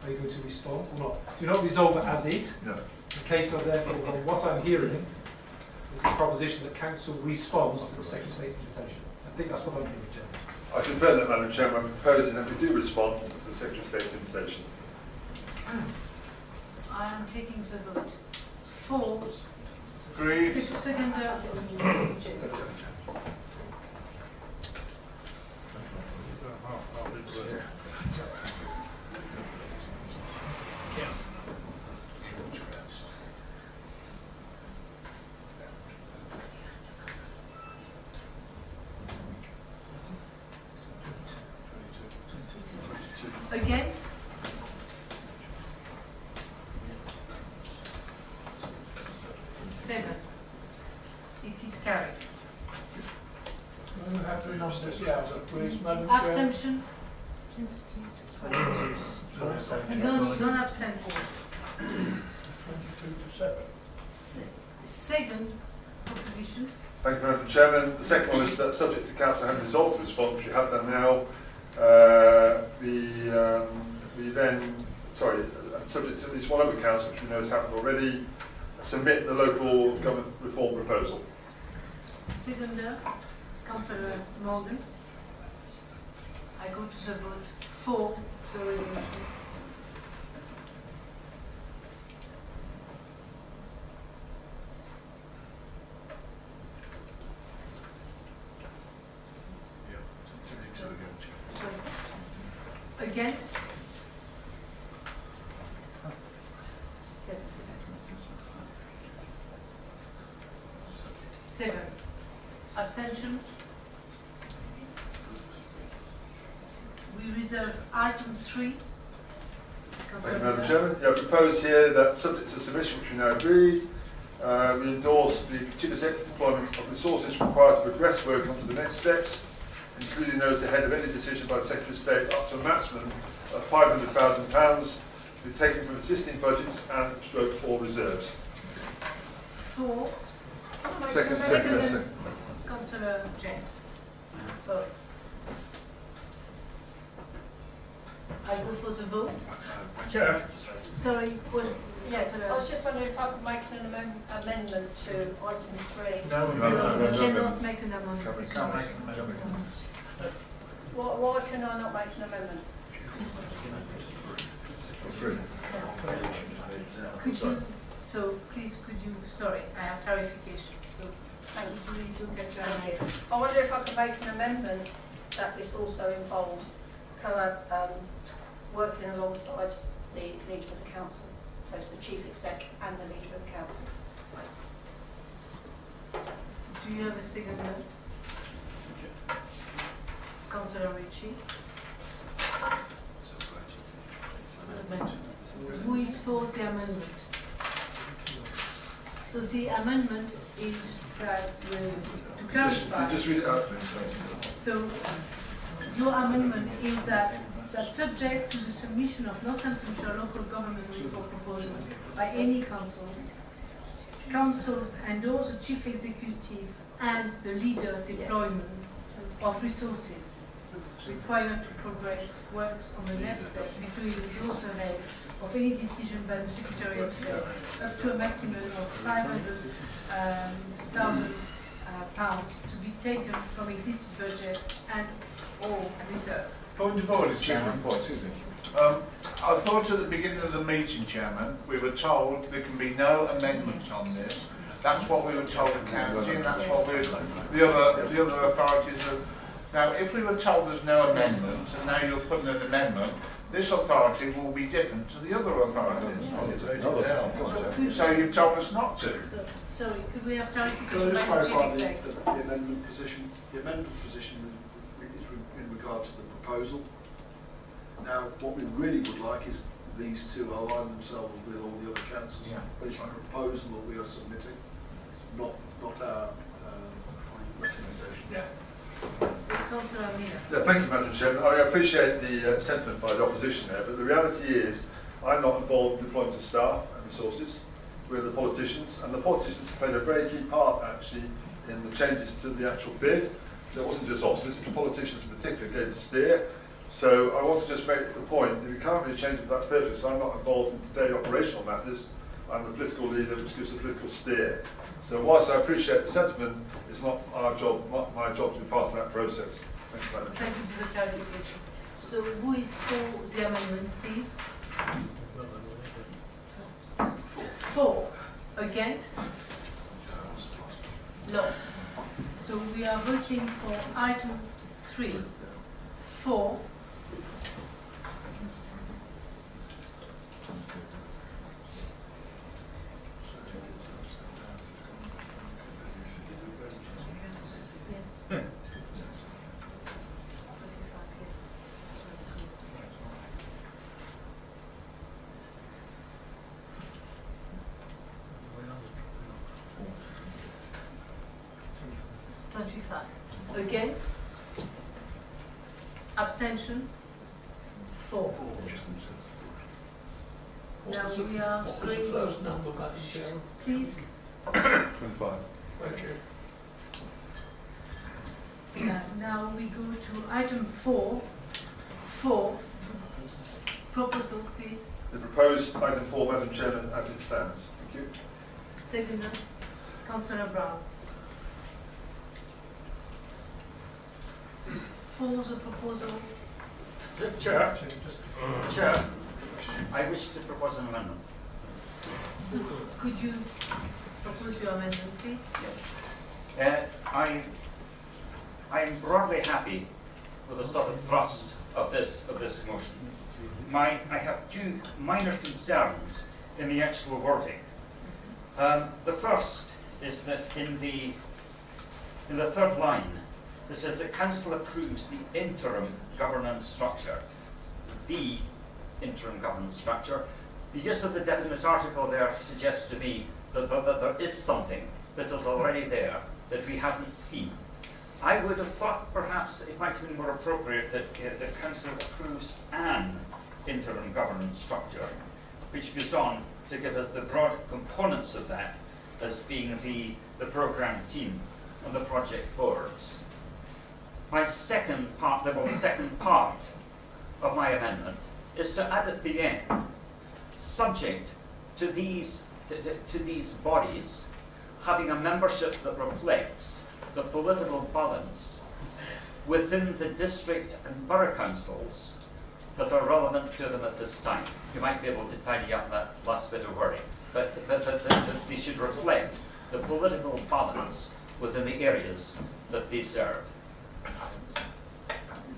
are you going to respond or not. Do not resolve it as is. No. In case of, therefore, what I'm hearing is a proposition that Council responds to the Secretary of State's invitation. I think that's what I'm hearing, Chair. I confirm that, Madam Chairman. I'm proposing that we do respond to the Secretary of State's invitation. So I am taking the vote. 4. Agreed. Second. Against? Seven. It is carried. You have to announce this out, please, Madam Chair. Abstention? Don't abstain. 22 to 7. Second proposition. Thank you, Madam Chairman. The second one is that subject to Council having resolved to respond, which you have done now, we then, subject to at least one other council, which we know has happened already, submit the local government reform proposal. Seconder, Councillor Morgan. I go to the vote for the resolution. Against? 7. Abstention? We reserve item 3. Thank you, Madam Chairman. I propose here that, subject to submission, which we now agreed, we endorse the chief executive deployment of resources required to progress work onto the next steps, including those ahead of any decision by the Secretary of State, up to a maximum of £500,000 to be taken from existing budgets and stroke all reserves. 4. Second. Councillor James. Vote. I go for the vote. Chair. Sorry, well, Yes, I was just wondering if I could make an amendment to item 3. no, you cannot make an amendment. We can't make an amendment. Why can I not make an amendment? Could you, so please could you, sorry, I have clarification, so Thank you. could you look at your Thank you. I wonder if I could make an amendment that this also involves working alongside the leader of the council. So it's the chief exec and the leader of the council. Do you have a second note? Councillor Ritchie? Who is for the amendment? So the amendment is that, to clarify, Just read it out, please. so your amendment is that subject to the submission of Northamptonshire local government report proposal by any council, councils endorse the chief executive and the leader deployment of resources required to progress works on the next step, including the survey of any decision by the Secretary of State, up to a maximum of £500,000 to be taken from existing budget and or reserve. Point of order, Chairman. I thought at the beginning of the meeting, Chairman, we were told there can be no amendments on this. That's what we were told at county, and that's what the other authorities have. Now, if we were told there's no amendments, and now you're putting an amendment, this authority will be different to the other authorities. So you've told us not to. So, sorry, could we have clarification? Could I just by the clarify chief exec? the amendment position? The amendment position is in regard to the proposal. Now, what we really would like is these two align themselves with all the other councils. Yeah. But it's a proposal that we are submitting, not our recommendation. Yeah. So, Councillor Amina. Yeah, thank you, Madam Chairman. I appreciate the sentiment by the opposition there, but the reality is I'm not involved in deployment of staff and resources. We're the politicians, and the politicians played a very key part, actually, in the changes to the actual bid. So it wasn't just officers, the politicians in particular gave the steer. So I want to just make the point that we can't really change it for that purpose. I'm not involved in day operational matters. I'm the political leader which gives the political steer. So whilst I appreciate the sentiment, it's not our job, my job to be part of that process. Thank you, Madam. Thank you for the clarification. So who is for the amendment, please? 4. Against? Lost. So we are voting for item 3. 4. Against? Abstention? 4. Now we are going. First number, Madam Chairman. Please. 25. Thank you. Now we go to item 4. 4. Proposal, please. The proposed item 4, Madam Chairman, as it stands. Thank you. Second, Councillor Brown. For the proposal. Chair, Chair, I wish to propose an amendment. So could you propose your amendment, please? Yes. I'm broadly happy with the sort of thrust of this motion. I have 2 minor concerns in the actual wording. The first is that in the 3rd line, it says the council approves the interim governance structure. The interim governance structure. The use of the definite article there suggests to me that there is something that is already there that we haven't seen. I would have thought perhaps it might have been more appropriate that the council approves an interim governance structure, which goes on to give us the broad components of that as being the programme team and the project boards. The second part of my amendment is to add at the end, subject to these bodies having a membership that reflects the political balance within the district and borough councils that are relevant to them at this time. You might be able to tidy up that last bit of wording, but they should reflect the political balance within the areas that they serve.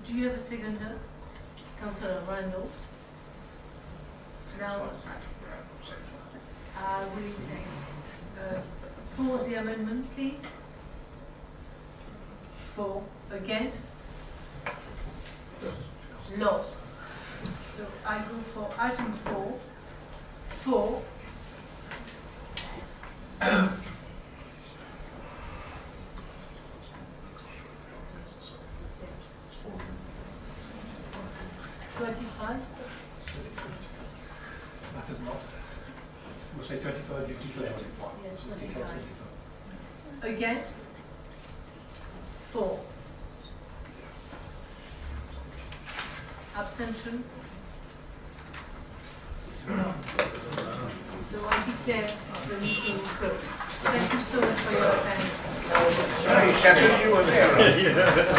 Do you have a seconder? Councillor Randall? Now, will you take for the amendment, please? For, against? Lost. So I go for item 4. For. Matters not. We'll say 25, you've declared. Yes, Declare 25. 25. Against? 4. Abstention? No. So I declare the meeting closed. Thank you so much for your attendance. Hey, Shannon, you were there.